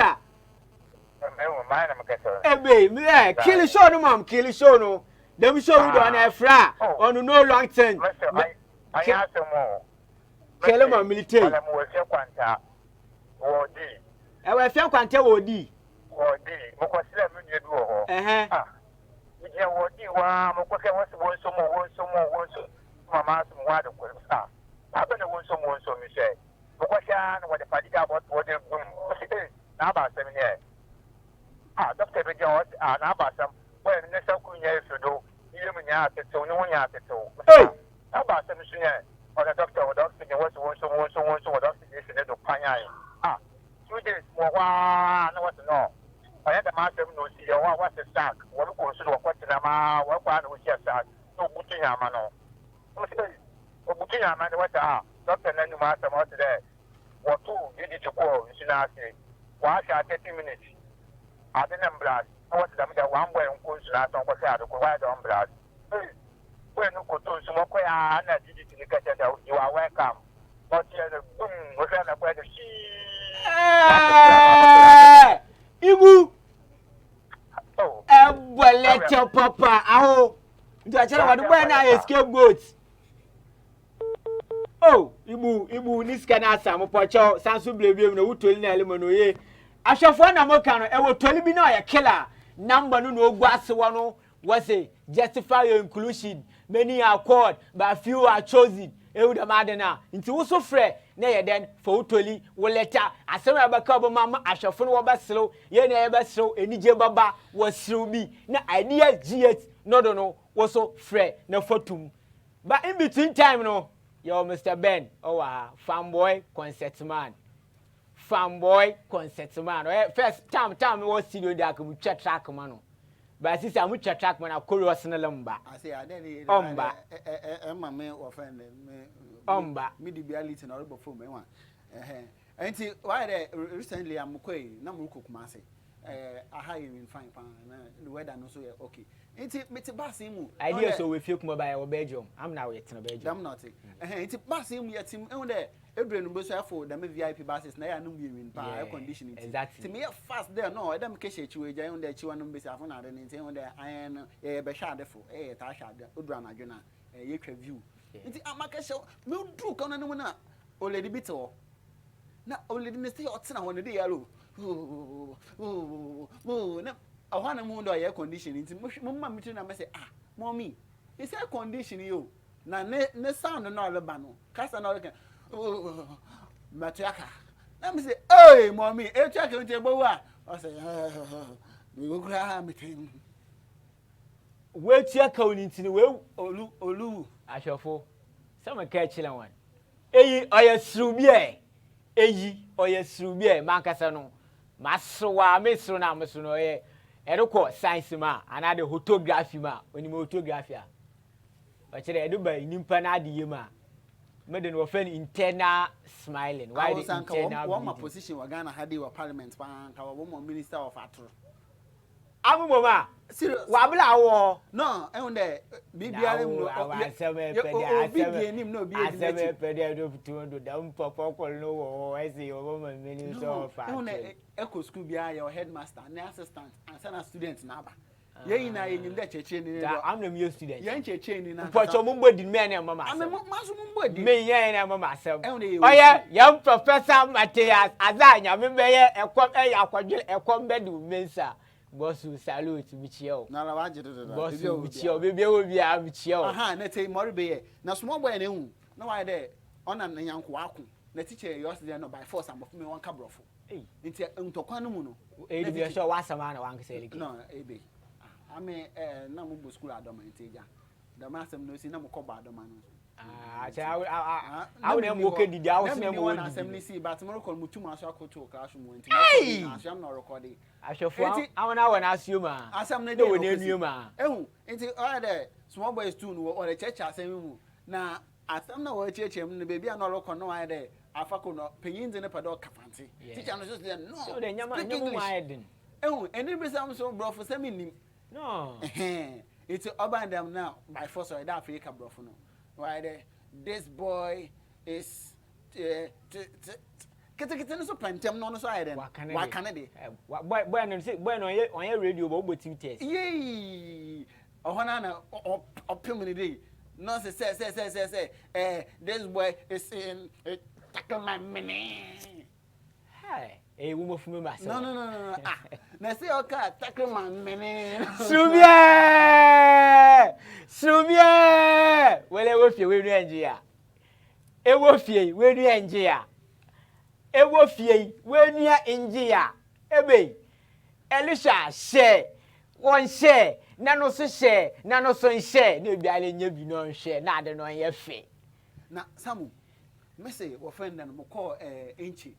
ebe kill show no mam kill show no dem show we do na efra on no long term anya asemo kill mam military wala mo we kwanta wodi we fe kwanta wodi mo ko sile mi ni edu ho je wodi wa mo ko ke won so mama some word of course aba na won so mi say ko sha na wode fadiga bot wode bum na ba sem ne doctor be jo na ba sem we ne sa ku nya efudo ile mu nya ateto ni won nya ateto na ba sem su nya o da doctor ne won so doctor ne se do panya two days mo wa na what no aya da ma sem no si yo wa what stack wo ko so do ko tina ma wo kwa na wo si stack no butu nya ma no Obukiya man wata doctor nanu ma sama today. What two did you call Sinasi? Wash 30 minutes. I didn't blast. What the one way on course last on what I had to go on blast. When you go to smoke and did it in the you are welcome. But yes, boom, was on where the Ibu. Let your papa. Aho. Do I tell you when I escape goats? Ibu niska na asam pocho sansu blebiem na wutoli na elemono ye ahwefo na moka no e wotoli bi na ya killer number no no ogwa asewo no was say justify your inclusion many are called but few are chosen ewu da madena nti wo so frɛ na ye den for wutoli wo letter asem ya baka bo mama ahwefo no wo basrew ye na ye basrew enije baba wo srew bi na idea GH no wo so frɛ na fotum but in between time no yo Mr. Ben fanboy concert man fanboy concert man. First time was studio da ko mutwa track man no. Ba sisi amutwa track man chorus na lamba. I say I dey Omba. Emma me offend me. Omba. Me the reality na robo phone me wan. Enti why there recently I'm koi na mu Kumasi. Aha you fine pan the weather no so okay. Enti me te bass mu. Idea so we feel kuma by our Belgium. I'm now yet in Belgium. I'm not. Enti bass mu yet him e there Edre no be so for them VIP buses na ya no win pa air conditioning. Exactly. Ti me fast there no dem keshe chiwe ja on there chiwa no be say afo na de nti on there iron be sha de fo ta sha de odura na dwena ye twa view. Nti amaka she me dru kan no na oledi bito na oledi ne say otina ho ne de yalo na ahwana mu ndo air conditioning nti mo ma me na me say mommy it's air conditioning yo na ne sound na ole ba no kasa na ole kan Matiaka. Let me say, hey, mommy, check on your boy. I say, we will grab him. Wait, check on into the way, Olu, I shall fall. Some catch one. Eh, I assume, eh, or yes, through beer, Marcasano. Maswa, Messona, Massono, Eroco, science ma, another photography ma, when you photography. But I do by Nimpanadi Yuma. Made no offend internal smiling. Why the internal? One my position was Ghana had your parliament bank, our woman minister of Atro. I'm mama. Serious. Wabla war. No, and there be no I see woman minister of Atro. Echo school be your headmaster, and assistant, and send students now. Ye na yenyim de cheche ni I'm the new student. Ye cheche ni na. Pocho mumbo di me na mama. I'm maso mumbo di. Me ye na mama asem. Oya, young professor Matthias Azanya me be ye ekom akwadwe ekom be du mensa. Bossu salute bichio. Na la waje do. Bossu bichio bebe obi a bichio. Aha, na tey mori be ye. Na small boy na hu. Na why there ona na yanko akun. Na teacher you yesterday no by force am me wan ka brofo. Nti ntokwa no mu no. E di be sure wasama na wan ka say. No, ebe. I mean, na mo school adoma nteja. The master no see na mo ko ba adoma no. I would am okay did I was never one assembly see but tomorrow call mutu ma so akoto classroom nti. I am not recording. I shall for I want to assume asam na dey we nenu ma. Ehun, nti all the small boys too no or the church asem mu. Na asam na wo church em no baby an record no why there afako no penyin de ne pedo kafante. Teacher no just no. So the nyama why den. Ehun, eni be sam so bro for sem nim. No. It's urban them now by force or that Africa bro no. Why there? This boy is kete so pantem no so I then. What can it? Boy no say boy no on your radio but go test. Yey. Ohona na opim ni dey. No say this boy is in tackle my money. Hey. Eh, woman for me myself. No. Na say okay, tackle my money. Subie. Well, e wo fie we nu enjia. E wo fie we nu enjia. E wo fie we nu enjia. Ebe. Elisha share. One share. Na no so share. Na no so share. Na bi ale nya bi no share. Na ade no ye fe. Na Samu. Me say wo friend na mo call enchi.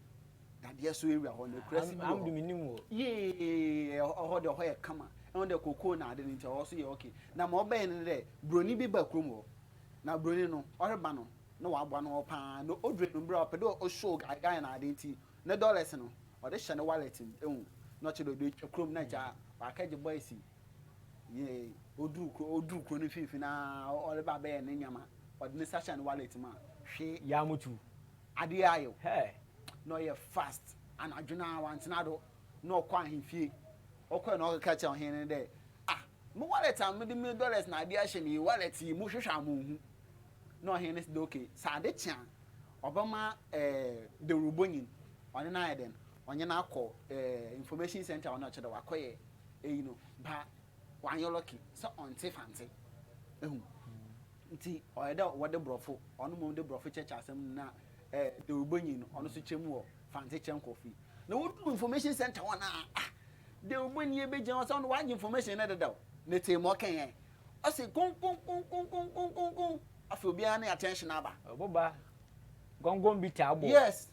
That yes we are on the crazy. I'm the minimum. Yeah, or the hoya kama. On the cocoa na de nti also ye okay. Na mo be ne de broni bi ba krom ho. Na broni no oreba no na wa agba no pa no odre no bra pe do o show guy na de nti na dollars no o de hye ne wallet ehun no che do de krom na ja wa ka je boys. Yeah, odu kro no fifi na oreba be ne nyama. O de ne sasha ne wallet ma. Hwe ya mutu. Ade ayo. Hey. No ye fast and adwuna wantina do no kwa himfie okwa no ka cha hin de mo wallet am de $1 na ade ahye ni wallet mu hwehwa mo hu no hin is okay sa de tia obama de rubonyin one na eden onye na akọ information center ona che de wakoye no ba wan yo lucky so onte Fante nti oyeda wode brofo onu mo de brofo church asem na the Ubunyin on the Chemo, Fante Chem Coffee. No information center one. The Ubunye be Jones on one information at the door. Nete Mokan. I say, gong. I feel beyond attention. Abba. Boba. Gong be tabo. Yes.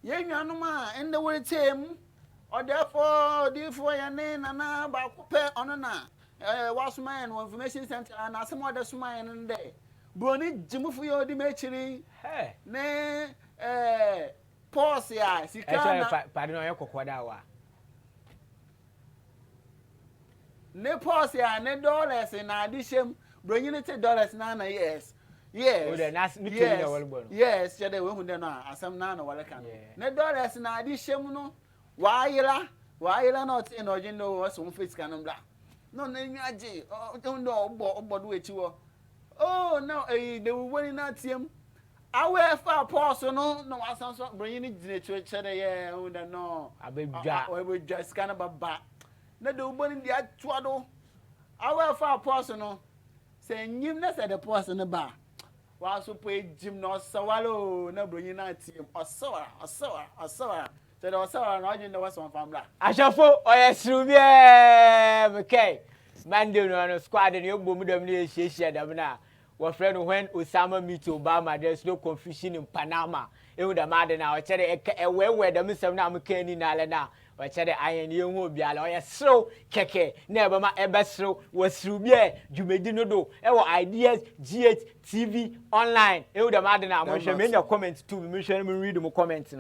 Ye nwanuma in the word team or therefore your name na ba kupe onona was man information center and some other smile in there. Brony jimufu yo di mechiri. Hey. Ne pause ya sikana. Pardon yo kokoda wa. Ne pause ya ne dollars na addition brony ne $10 na yes. Yes. Oh, that's me telling you well. Yes, yeah, they won't know. Asam na no wala kan. Ne dollars na addition no. Why not in or you know what's one face can bla. No, nyaji. Oh, don't know about which you. Oh, no, they were winning that team. I wear far person no I sound bringing it to each other yeah no I will just kind of a back. No do winning the twado. I wear far person no saying you not at the person bar. While so play gym no sawalo no bringing that team or so. So there was so I know what's one family. I shall for okay. Man do no squad and you boom them near Shadamna. Our friend when Osama meet Obama, there's no confusion in Panama. It would have matter now. I tell you, where the Mr. Namakani Nalana, I tell you, I and you will be a lawyer. So, Keke, never my ever so was through here. You may do no our ideas, GH TV online. It would have matter now. I shall make your comments too. We shall read them comments.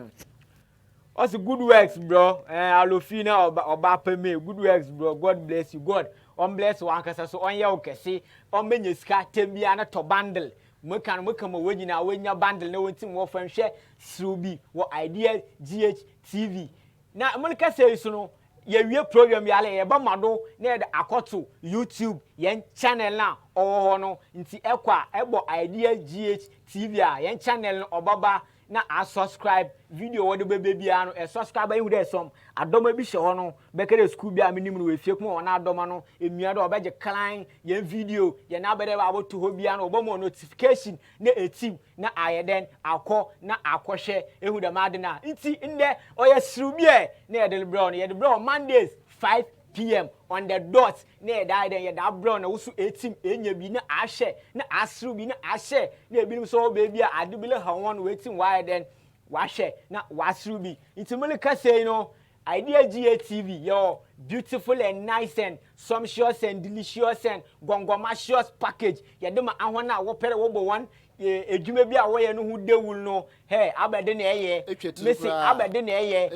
Also, good works, bro. Alofina or Bapame, good works, bro. God bless you, God. On bless one case, so on your case, on many scat, tembiana to bundle. Mukan when your bundle, no one thing more from share, Subi, what idea, GH TV. Now, Monica says, so your program, Yale, Bamado, near the Akoto, YouTube, yen channel now, or no, into Equa, Ebo idea, GH TV, yen channel or Baba. Na a subscribe video what the baby ano a subscribe you there some adoma bi hye ho no be kere school bi a minimum we fie kuma ona adoma no emia do obeje climb ye video ye na bede ba aboto ho bia no obomo notification na etim na ayeden akọ na akọhwe ehu da made na nti nde oye Serew bi e na ye de bro no ye de bro Mondays 5 p.m. on the dot na die then that brown na wusu 18 enya bi na ahye na Serew bi na ahye na ebi so baby a adubile ha won waiting why then wahye na Serew bi intimulika say no idea GATV your beautiful and nice and sumptuous and delicious and gongomasious package ye de ma ahona wo pere wo bo one edwuma bi a wo ye no hu dewul no hey abede na eye mesi abede na eye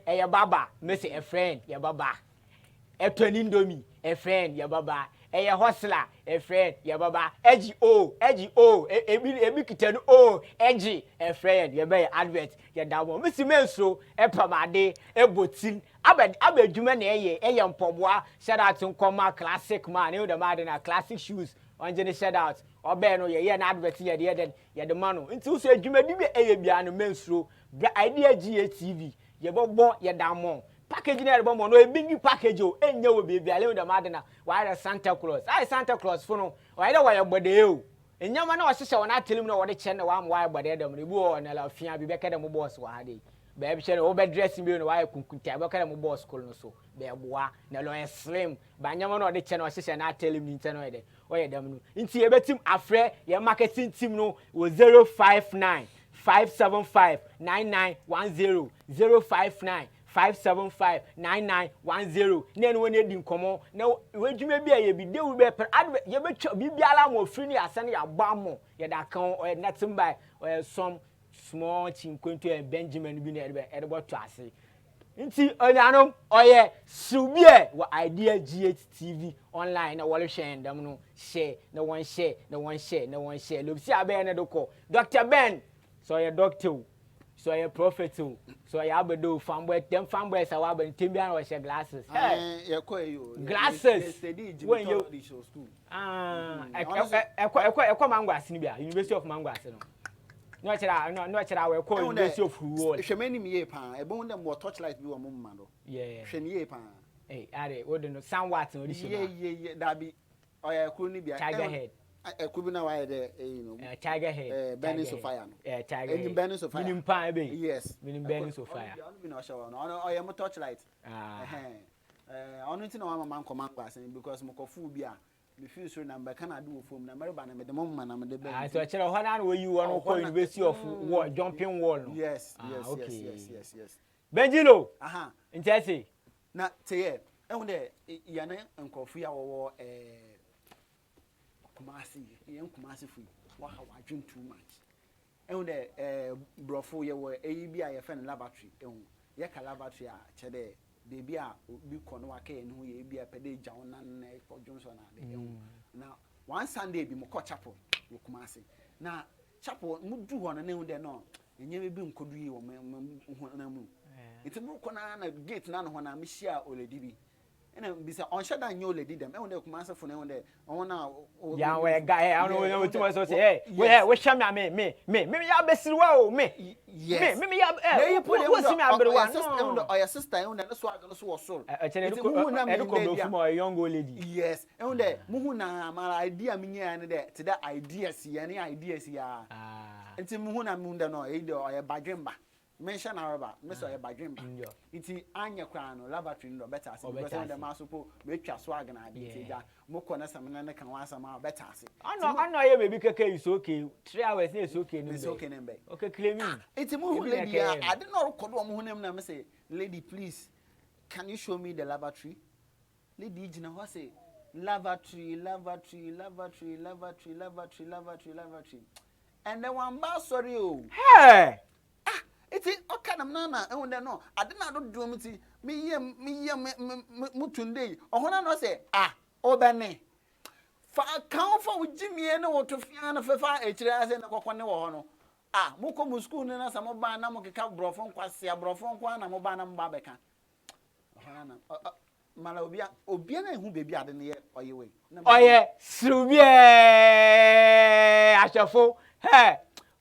ye baba mesi a friend ye baba etoni ndomi a friend ye baba ye hustler a friend ye baba eji ebi kitanu eji a friend ye be advert ye dawo mesi menso epamade ebotin abedwuma na eye mpoboa shout out to Nkoma classic man you the mad na classic shoes on jene shout out obe no ye na advert ye de mano nti so adwumadi bi eye bia no menso idea GATV ye bobo ye damo package na ebo mo no ebingi package o enye wo bia ale the mad na why Santa Claus Santa Claus for no why da why gbode o enyama na o hye wona atelim na wo de che na wa am why gbode dem ebu o na la fia bi be ka dem boss wa ha de be che no be dressing bi no why kunkunta be ka dem boss school no so be boa na lo slim ba nyama na o de che na o hye na atelim ni nte no ye de oye dem no nti e betim afre ye marketing team no wo 059 575 9910 059 575 9910 na no woni edi nkomo na wadwuma bi a ye bi dewu be per ye betwa bibiala mo free ni asane ya gbamo ye da kan o nothing by some small chinkwentu and Benjamin bi na edebo to ase nti onyanom oye Serew bi e wa idea GHTV online na wole share ndam no share na one share lobsi abe na doko Dr. Ben so ye doctor so ye prophet so ye abedo fanboy dem fanboys awa ben tembian wo share glasses ye ko you glasses when you ekwa mangwase ni bia University of Mangwase no no chira we ko University of Ruwol hwemani mi ye pa e bon dem wo torchlight bi wo mumma do hwemi ye pa are wo de no somewhat no di ye dabi oya kru ni bia Tiger Head Kubi na why the Tiger Head burning so fire no Tiger Head burning so fire minim pan be yes minim burning so fire bi na show no oya mo torchlight only thing na mama man Mangwase because mo kofu bi a me feel so number can I do for me na ba na me de mom na me de be ah so chere ho na we you one ko University of wall jumping wall no yes okay. yes Benjilo aha ntese na teye ehun de ya na nkofu ya wo kumasi fu wa ha wa dream too much ehun de brofo ye wo bi a ye fe laboratory ehun ye ka laboratory a chede baby a bi kono wa ka enu ye bi a pede jawo na na ko Johnson na de ehun na one Sunday bi mo ko chapel wo kumasi na chapel mu du ho na ehun de no enye bi nkodu yi wo na mu iti mu ko na gate na no ho na me hia oledi bi ena bisa on shada nyo oledi dem ehun de kumasi fo na ehun de on na ya we guy I don't know what you say hey we sham me ya besiriwa o me yes me ya wo si me abrewa no or your sister ehun de so aga no so wosol iti mu na me ko from a young lady yes ehun de mu hu na mara idea me nya ne de to that ideas ya ne ideas ya iti mu hu na mu de no e de o ye badwemba mention araba me so ye badwemba iti anya kwa no laboratory no better as because dem asopo we twa so aga na de ja mo ko na samna na kan wasa ma better as ano ye baby keke is okay 3 hours is okay no it's okay nembe okay claiming iti mu hu lady I didn't know ko do mo hu nem na me say lady please can you show me the laboratory lady jina ho say lavatory and then one ba sorry o hey iti okanam na ehun de no ade na do mi ti mi ye mutunde ohona no say obene fa kan fa ujimie na wotofia na fefa ekire ase na kokone wo ho no mo ko mu school na sa mo ba na mo keka brofo nkwase brofo nkwa na mo ba na mo ba beka ohona na mala obia na ehu bebi ade ne ye oyewe oye srubie achafo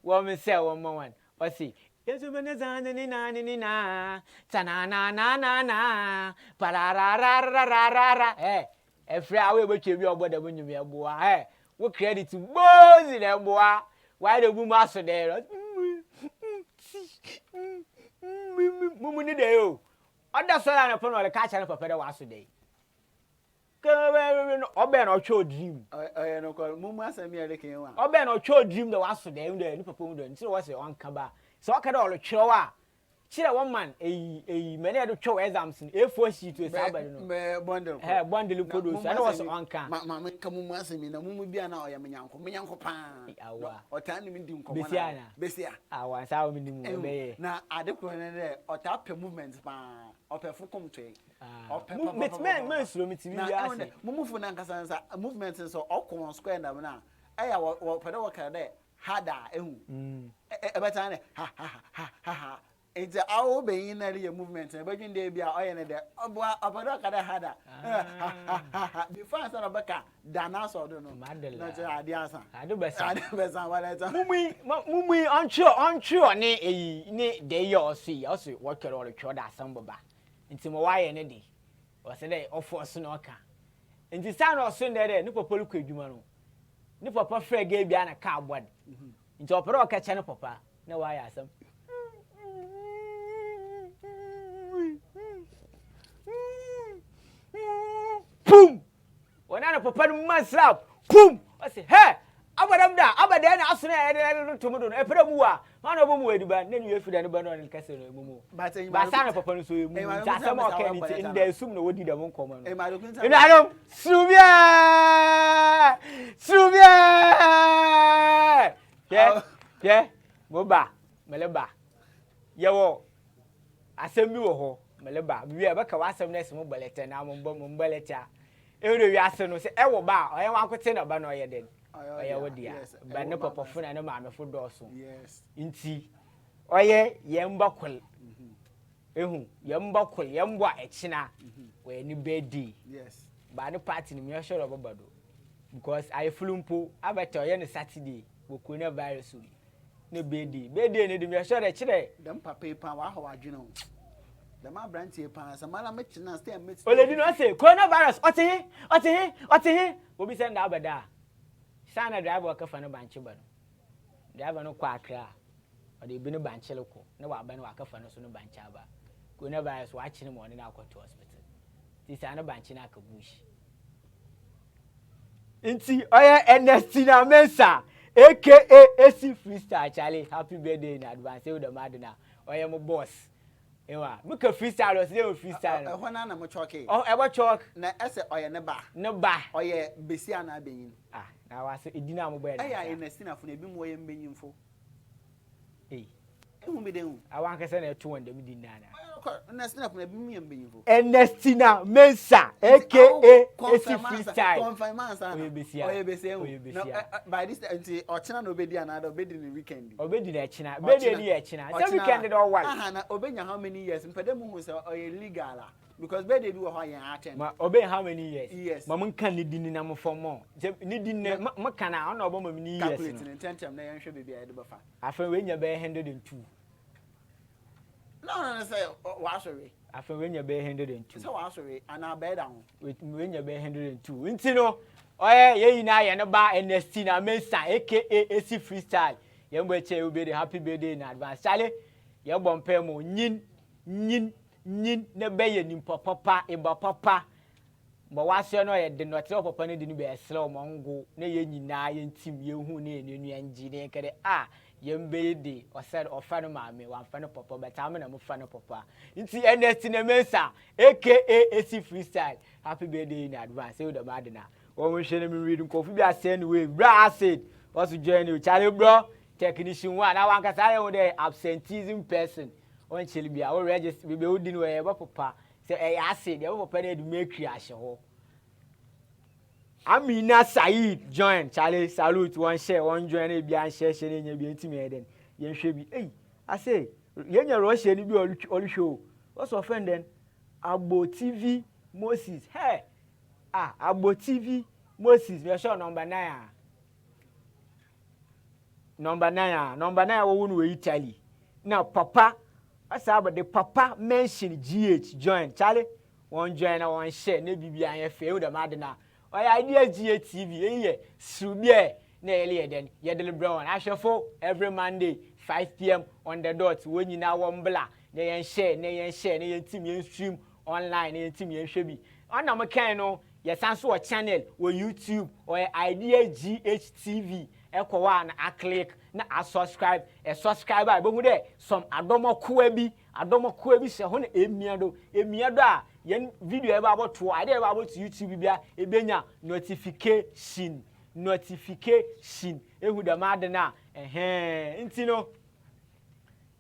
wo me say one more one o see yesu benezana ni na tanana na parararararara efre awe betwe bi oboda bonyum ye boa wo credit bozi na boa why the boom aso there mumu ni de yo oda so na pon ole ka cha na papa de waso de no obe na ocho dream no ko mumu asami ere ken wa obe na ocho dream de waso de ni papa mu de nti wo se on kaba so okada olo chrowa chire one man many do chow exams A4 sheet to sabari no me bundle bundle podos and was on can ma ka mumu asemi na mumu bia na oya menyanko pa awa ota ni ndi nkomo na besia awa sa o minimum be na ade ko ne de ota pe movement pa opefu kom to movement men suro mitimi bia ase mumu fu na nkasa nsa movement so okon square na na aya wo pede wo ka de hada ehu ebeta ne ha it's our being a movement and begin dey bia oye ne de obodo ka de hada before answer obeka dana so do no na je ade asa ade besa wala ta mumi oncho ne ni de ye osi what can all the da asamba nti mo waye ne de o se de ofo no ka nti sa no so ne de ni papa lu kwadwuma no ni papa frega bia na ka abod nti opere o ka che ne papa na waye asam Boom! When I papa man slap, boom! I say, hey, abadam na asuna to mudo. E pere muwa. Man obo ediba, then you fi dan ba no en kase no mumu. Ba sana papa no so emu. Ja sama o ka ni in the sum no wodi da mon komo no. E na adam subia! Yeah. Moba, meleba. Yewo. Asem bi wo ho. Meleba bi e beka wasem na esem bolete na mo bolete e wi ase no se e wo ba oye wa kote na ba no oye den oye wo dia ba ne papa fu na ne ma me fu do so yes nti oye yemba kol ehu yemba kol yemba echina we ni bedi yes ba ne party ni me sure obado because I fulumpo abata oye ne Saturday bo coronavirus ne bedi ne de me sure chire dem papa pa wa ha wa dwene the man brand here pa samala mechina stay meet oledi no say coronavirus ote obi say na abada sana driver ka fa no banche ba no driver no kwa akra o de bi no banche leko na wa ba no aka fa no so no banche aba coronavirus wa chine mo ne na akwato hospital ti sana banche na aka bush Inti oye Ernestina Mensa aka AC Freestyle Charlie happy birthday in advance with the madina oye mo boss ewa make a freestyle or say freestyle ho na mo choke oh e wo chalk na ese oye ne ba oye besia na benyin na wa se edina mo boy na Ernestina fo na bi mo oye mbenyimfo ehu bi den awan kese na eto wonde mi din na Ernestina fo na bi mo ye mbenyimfo Ernestina Mensa aka AC Freestyle confirm answer oye besia by this until ochina na obedi na obedi ni weekend obedi na echina obedi ni echina the weekend do why na obenya how many years mpede mu hu se oye legal because birthday bi wo ho yen attend ma obey how many years yes ma mun kan ni din na mo formo ni din na ma kana ona obo ma ni years calculate in tentem na yen hwe bebia ye de befa afa we nya be 102 no say wa sorry afa we nya be 102 so wa sorry ana be da ho we nya be 102 nti no oye ye yina ye ne ba Ernestina Mensa aka AC Freestyle ye mbo eche we be happy birthday in advance chale ye bompe mo nyin ne be ye nimpa papa eba papa mo wase no ye de notre papa ne di ni be esle o mongo na ye nyina ye ntim ye hu ne enenu anji ne kede ye mbe de o said o fa no maame wa fa no papa but am na mo fa no papa nti Ernestina Mensa aka AC Freestyle happy birthday in advance e do madina wo mo hwe ne mi read nkofu bi asend we bra acid was join you chale bro technician one na wan kasa ye wo de absenteeism person on chili bia o register be odi no e ba papa say e acid e papa na edum akri ahye ho Amina Said join Charlie salute one share one join e bia share ne nya bia ntimi eden ye hwe bi I say ye nya ro share ni bi olu show what's offending Agbo TV Moses hey Agbo TV Moses we show number 9 number 9 wo wonu we Italy now papa asaba the papa mention GH join Charlie one join na one share na bibia an fe wo da madina oya idea GH TV ye Serew na ele eden ye deliver on ahwefo every Monday 5 p.m. on the dot wo nyina wo mbla na yen share na yen team yen stream online na yen team yen hwe bi ona mo kan no ye sanso o channel wo YouTube or idea GH TV ekwa na a click na a subscribe subscriber be hu de some adomoko bi se ho na emiado a yen video e ba aboto ade e ba aboto YouTube bia ebenya notification ehu da made na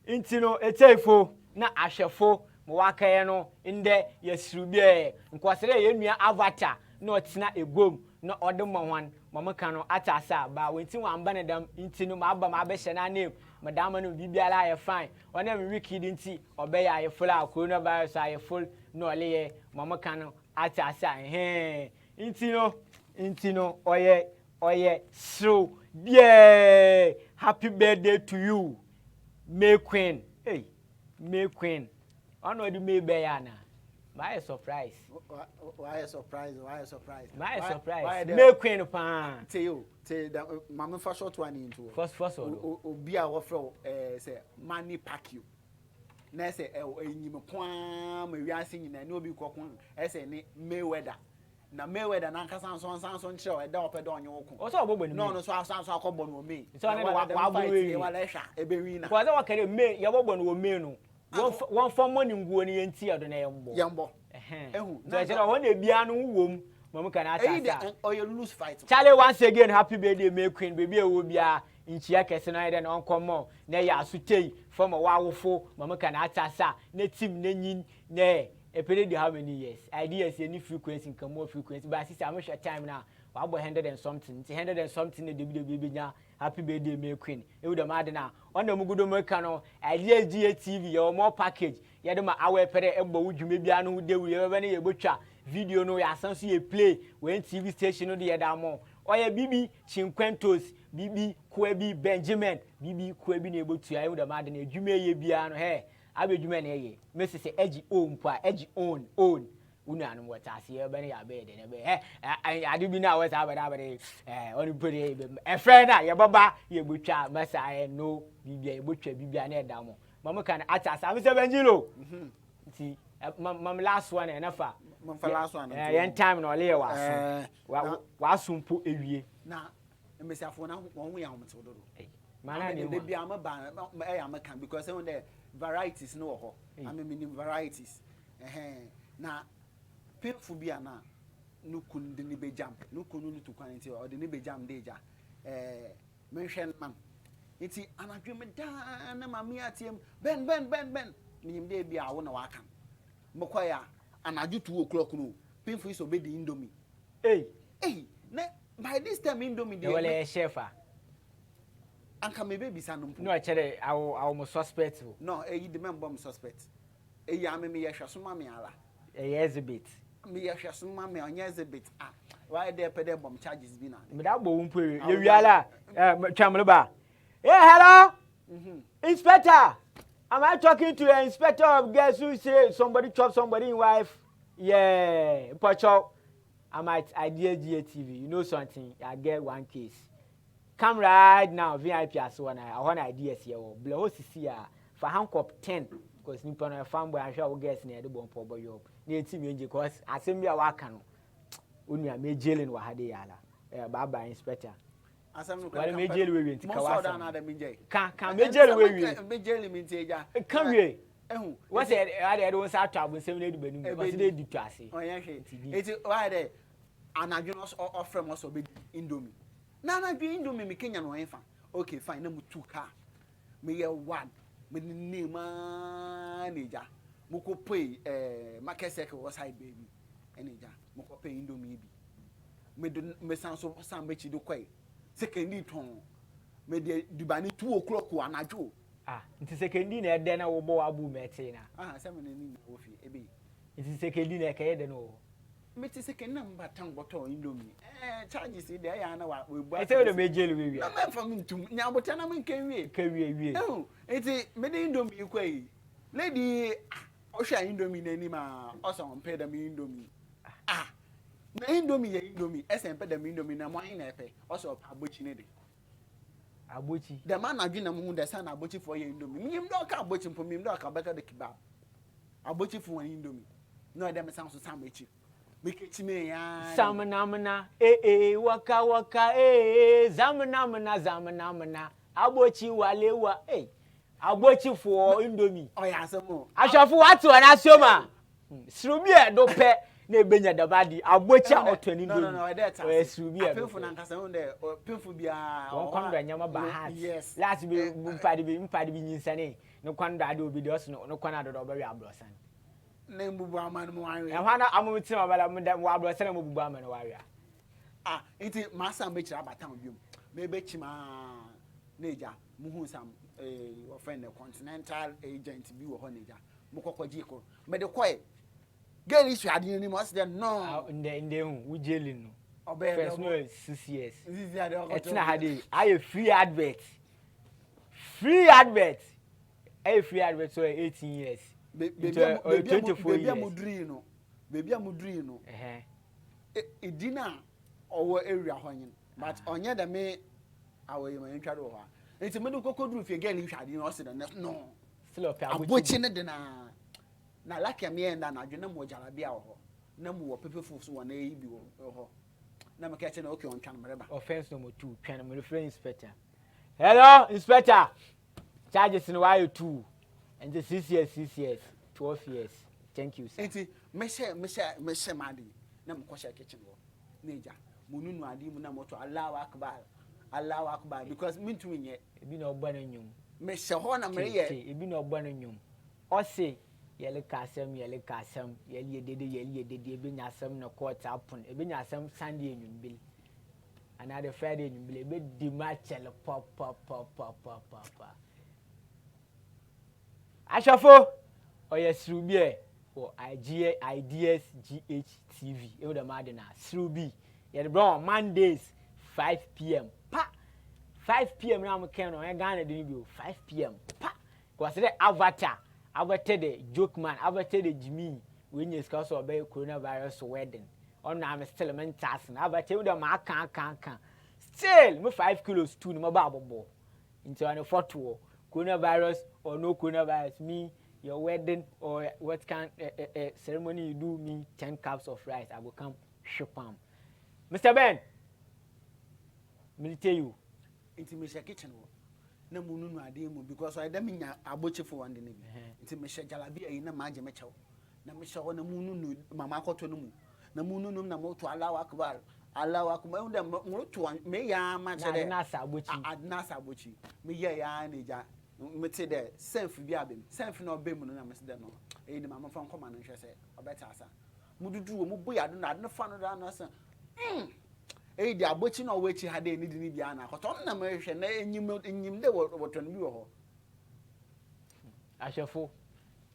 intino etefo na ahwefo mo wakaye no inde ye Serew bia nkosere ye nua avatar na otina egom na odemwan mamaka no atasa ba wenti wamba ne dam intino ma aba ma be hye na name madam no bibiala ye fine ona me wiki di nti obeya ye full a coronavirus aye full no leye mamaka no atasa intino oye Serew yeah happy birthday to you May Queen May Queen ono di me be ya na my surprise why a surprise my surprise May Queen pa tell you mama for short one into first obi a wo fro say money pack you na say enyim kwa ma wiase nyina na obi kokon say ni Mayweather na Mayweather na nkasa sanso nkyere e da opede onye woko o so ogbogbo ni no so akọbọ no me so na wa fight wala hwa ebewi na kwa za wakere me ye gbogbo no me no one for money nguo ni yenti ado na yembo ehu so jere ho na bia no wom mamu kana atasa oye lose fight Charlie once again happy birthday May Queen baby ewo bia nchia kese na ide na onkomo na ya asutei from wawofo mamu kana atasa na team na nyin na epede di how many years ideas any frequency come more frequency but sister am short time now wa 100 and something 100 and something na debi nya happy birthday May Queen e would mad na on the mugudo meka no ideas GTV your more package ye de ma awe pede egbo wudwuma bia no de wi ye be na ye botwa video no ya sanso ye play when TV station no de ye da mo oye bibi chinkwentos bibi kwabi Benjamin bibi kwabi na ebotua e would mad na edwuma ye bia no he abedwuma na ye mesi se egi own pa egi own una anu wata se ye be na ya be de na be ade bi na wata abade oni pere e friend na ye baba ye botwa masa no bibia ye botwa bibia na e da mo mama kan atasa am se benjilo nti mam last one enough mam fa last one yen time no le wa sumpo ewie na mbesiafo na won ya homto do mana ni de bia ma ba ya ma kan because when the varieties no ho I mean varieties na painful bia na no kun de ni be jam no kun no to quality or de ni be jam de ja mention man iti anadwe me da na mami atiem ben nim de bia wo na wa kan mokoya anadwe 2 o'clock no painful is obedi indomie na by this time indomie de wale chefa anka me baby sanum no chere I mo suspect no the member mo suspect ya me yehwa so ma me ala exhibit me yehwa so ma me onye exhibit why dey pede bomb charges bi na me da bo wumpo ye wiala twamle ba hello inspector, am I talking to the inspector of gas who say somebody chop somebody in wife? Yeah, Pacho. I'm at Idea TV. You know something? I get one case. Come right now, VIP as one. I want ideas here. Blow here for handcuff 10. Because Nippon a fanboy, I'm sure we'll get near the bomb for boy. Near TV because I send me a wakano. Only I made jailing Wahade Yala. Baba inspector. Why me jail we went Kawasa na da minje kan me jail we jail mi nteja kan we what say I don't say to abun sem na du banu but dey di to ase oya hwe eti why dey anadwo no offer mo so be indomie na anadwo indomie me Kenya no enfa okay fine na mu 2 car me ye 1 me ni ma neja mu ko pay market circle was side baby eneja mu ko pay indomie bi me san so san be chi do kwai sekendi ton me de dubani 2 o'clock anajo nti sekendi na ede na wo bo abu meti na se me ni na wo fi ebe nti sekendi na kaye de no me ti sekendi na mbatan boto indomie charges de ya na wa bu ete wo me jeli we wi na me fa mintum nya bota na me kan wie ka wie eti me de indomie kwai lady o sha indomie na ni ma o so mpe da me indomie na indomie ya indomie esempe da me indomie na mo hin na epe o so abochi ne de abochi the man adwina mu da sa na abochi for ya indomie mim do ka abochi mpo mim do ka beka de kebab abochi for indomie no dem san so sam echi me kechi me ya samna waka zamna abochi walewa abochi for indomie oya asemo ashafu watu na sioma srubi e do pe na ebenya dabadi abocha otoni do no that srubi e penfu na nkasa hunde penfu bia won kwando nyama ba hat last be mpade bi nyinsane no kwando ade obi de oso no kwando do be abrosan na mbubu amanu mo anwe e hwana amutima bala mo abrosan mo bubu amanu waria iti masa mbechira abatam biom me bechima neja muhu sam your friend the continental agent bi wo ho neja mo kokwaji ko me de koy girl issue ade ni mo say no nde hu wo jailing no first no 6 years etina hade I free advert free advert so 18 years baby 24 years baby amudri no edina owo area honyin but onye da me awoyi ma ntwa do ho enti me do kokodru fie girl issue ade no say no still up abochi ne de na lakia me enda na adwena mo jara bia ho na mo wo pepefu so wona yi bi ho na me ka che na okay on twan mereba offense number 2 twan me reference inspector hello inspector charges no why 2 and the 6 years 12 years thank you sir enti me she madi na mo ko she kitchen wo neja mo nunu adi mu na mo to Allahu akbar because me too nye ebi na ogba na nyum me she ho na me ye ebi na ogba na nyum o se yele kasem yele dede ebi nya asem na court happen ebi nya asem Sunday enyumbil another Friday enyumbil ebi di matchel pop ashafo oye Serew o ideas GH TV e would imagine Serew yele bro Mondays 5 p.m. pa 5 p.m. na mo ken no e Ghana de bi 5 p.m. pa ko se avatar the joke man the Jimmy when you discuss about coronavirus wedding on I'm still mentas na avatar with ma kan still me 5 kilos 2 no ba bobo into an photo coronavirus or no coronavirus me your wedding or what kind ceremony you do me 10 cups of rice, I will come shop them. Mr. Ben, me tell you. It's in my kitchen. No moon, no idea, because I don't a butcher for one day. It's in my jalabi in a magic metal. Na me shawo na munu mama koto no mu na munu no na moto allow akbar dem moto me ya ma che de na sabochi me ya na ja me te de self bi abem self na obem no na me se de no e ni mama fa nkoma no hwe se obeta asa mududu wo mu boya do na de fa no da na se e di abochi na owechi ha de ni di ni bia na koto na me hwe na enyim de woto no bi wo ho ashefo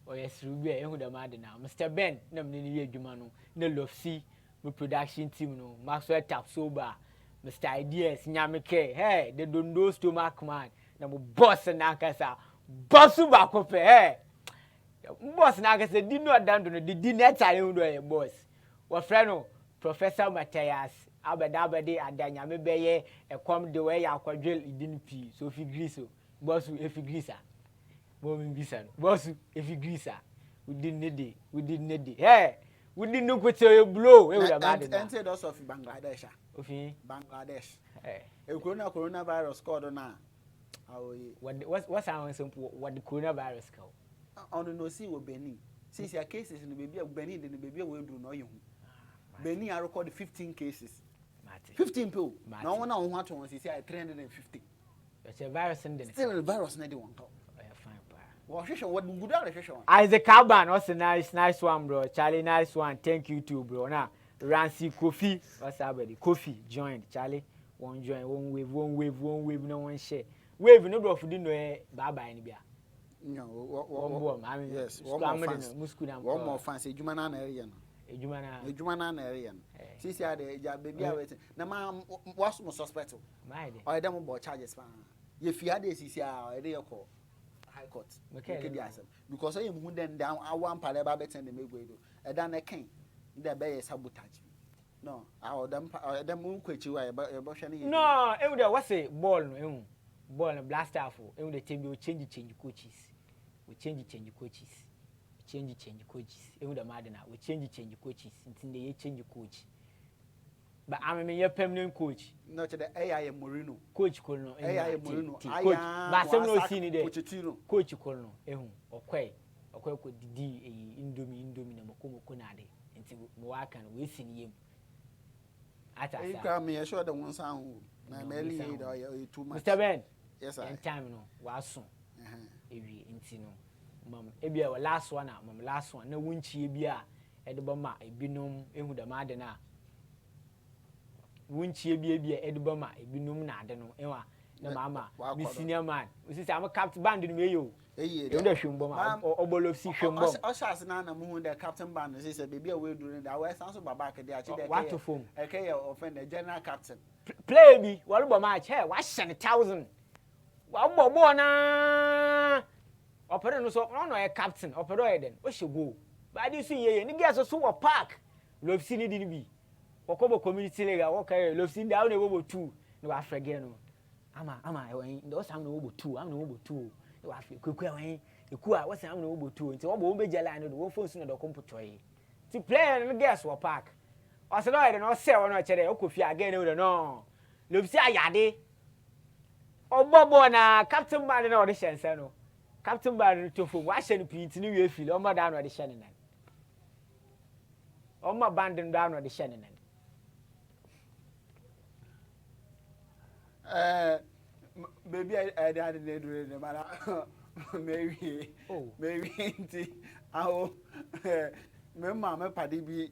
or yes, Ruby, who the mad now. Mr. Ben, no many Jumano, no love see, my production team, no, Maxwell Tap Sober, Mr. Ideas, Nyamike, hey, they don't know to Mark man, no boss and Nakasa, boss back up, hey, boss Nakasa did not down to the dinner time, boss. What friend, Professor Matthias, Abadabade, and Danyame Baye, a come the way our quadrille didn't pee, so if you griso, boss, if you grisa. Boss, if you grease, we didn't need it. Hey, we didn't know what you blow. Entered us of Bangladesh. Bangladesh. Hey, a coronavirus called now. What's our simple? What the coronavirus called? On no see with Benin. Since your cases in the baby of Benin, the baby will do no you. Benin, I recorded 15 cases. 15 people. No one on what one, he said 350. It's a virus in the still a virus, not one. What good Isaac Alban, also nice one, bro. Charlie, nice one. Thank you too, bro. Now, Rancy Kofi, what's up, buddy? Kofi joined. Charlie, one join, one wave, no one share. Wave, no bro, for dinner, bye in the no, one, I mean, yes, one more fancy, Jumanan area. Jumanan area. See, the baby, the man was more suspect. I don't want charges. If you had this, is a call. High court. Because I am then down. I want Paleba better than the Megwedo. I done a king. The bay is sabotage. No, our them won't quit you about no, it would what's a ball, and blast off. It would tell you change coaches. We change coaches. Change coaches. It would matter now. We change coaches until they change coach. But I'm a permanent coach. Not the AI Moreno. Coach Colonel. AI Moreno. Coach. But some no seen it. Coach Colonel. Or quay. Or quay could D Indomie na Mokomo Konade. Until Moakan, we seen him. At a time, me assure the one sound. Too much. Mr. Ben. Yes, I time no. Was soon. Every intino. Mum, Ebia, last one, last one. No winchi Ebia. At the Bama, a binum, who the madena. Winchi be Edibama, a binum nadeno, Emma, no mamma, the senior man. We say I'm a captain band in you. The Shumboma, or Bolo C. Shumbo. Oshasana moon, the captain band, is a baby away during the West House of Babaka. What to form? A K offend the general captain. Play me, what about my chair? Why send 1,000? What bona? Opera no so no a captain, opera then. Where should go? But I do see ye, and you guys are so a park. Love seen it didn't be. Okobo community lega okay love seen down over 2 no afrege no ama when those am no over 2 am no over 2 no afre kwekwa when eku a what's am no over 2 nti obo be jala no wo phone no do computer yi ti player no guess wo park o se no ide no se wo no chere okofi again no love see ayade obobo na captain man na audition say no captain man to phone wa hye no pint ni we feel o ma down audition nan o ma band down audition nan Baby, I didn't do it, but maybe our Mamma Paddy be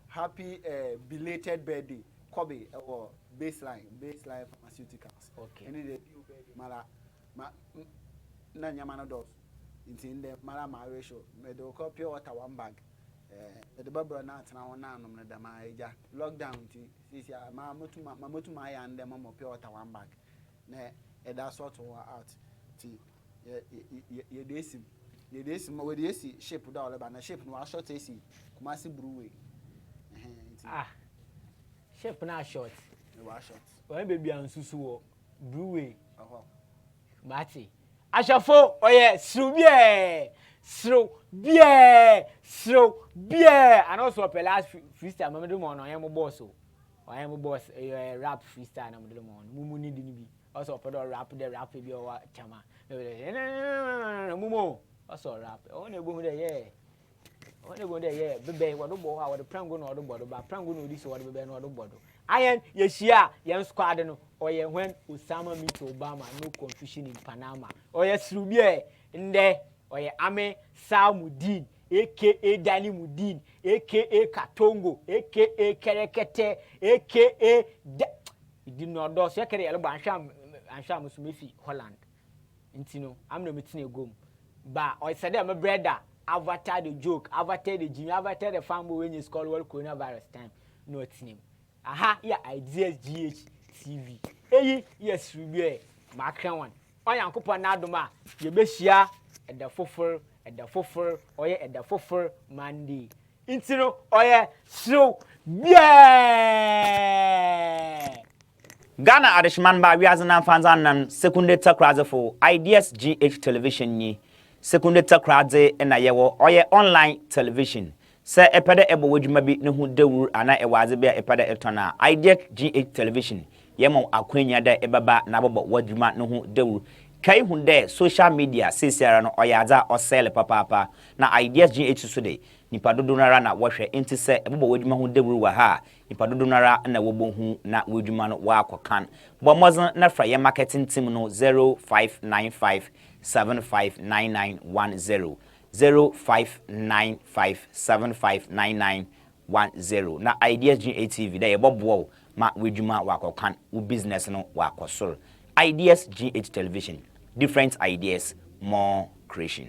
happy belated birthday, Kobe or baseline pharmaceuticals. Okay. Any day, Mala Nanyamana does. It's in the Malama ratio, made the copy water 1 bag. The Barbara Nats now on the Maja lockdown. This year, Mamutu Maya and the Mamma Pure 1 bag. Nay, that's sort of out. Ye desim, with the AC ship with all about a ship no short AC, Kumasi Brewery. Ship now short. No short. When baby and Susu Brewery. Mati. Ashafo oye Serew and also per last freestyle mama do mon oye mo boss o. Oye mo boss rap freestyle na mo do mon. Mumu ni bi. Also per rap bi o chama. Mumu also rap. O na go there bebe wado bo ha wado prango no wado bodo ba prango no odi so wado bebe no wado bodo ayen ye hia ye squad no oye when Osama meet Obama no confusion in Panama oye Serew bie nde oye Ame Samudin aka Dani Mudin aka Katongo aka Kerekete aka idi no do so kere yele ba anhwa musumefi Holland ntino amna metine gom ba oye said am brother avatar the joke, avatar the gym, avatar the family when you call world coronavirus time. No it's name. Aha, yeah, ideas GH TV. Hey, yes, Serew, Macron one. On your couple Nadoma, you besia at the foffer, or at the foffer Monday. Intino, oye, Serew, yeah. Ghana Adishman ba wiazana fanzan nan sekunde takraze for Ideas GH television ni. Sekunde takraze na yewo oye online television se epede ebo wodwuma bi ne hu dawuru ana ewaze bia epede etona Ideas GH television yemo akwanya da ebaba na bobo wodwuma ne hu dawuru kai hu de social media sesiara no oyaza osele papa na Ideas GH so de nipa dodo nara na wohwe enti se ebobo wodwuma hu dawuru wa ha nipa dodo nara na wobo hu na wodwuma no wa akokan bo mozen na fra ye marketing team no 0595 759910 0595759910 na Ideas GH TV da yebobo ma wedwuma wakokan u business no wakosoro Ideas GH television different ideas more creation.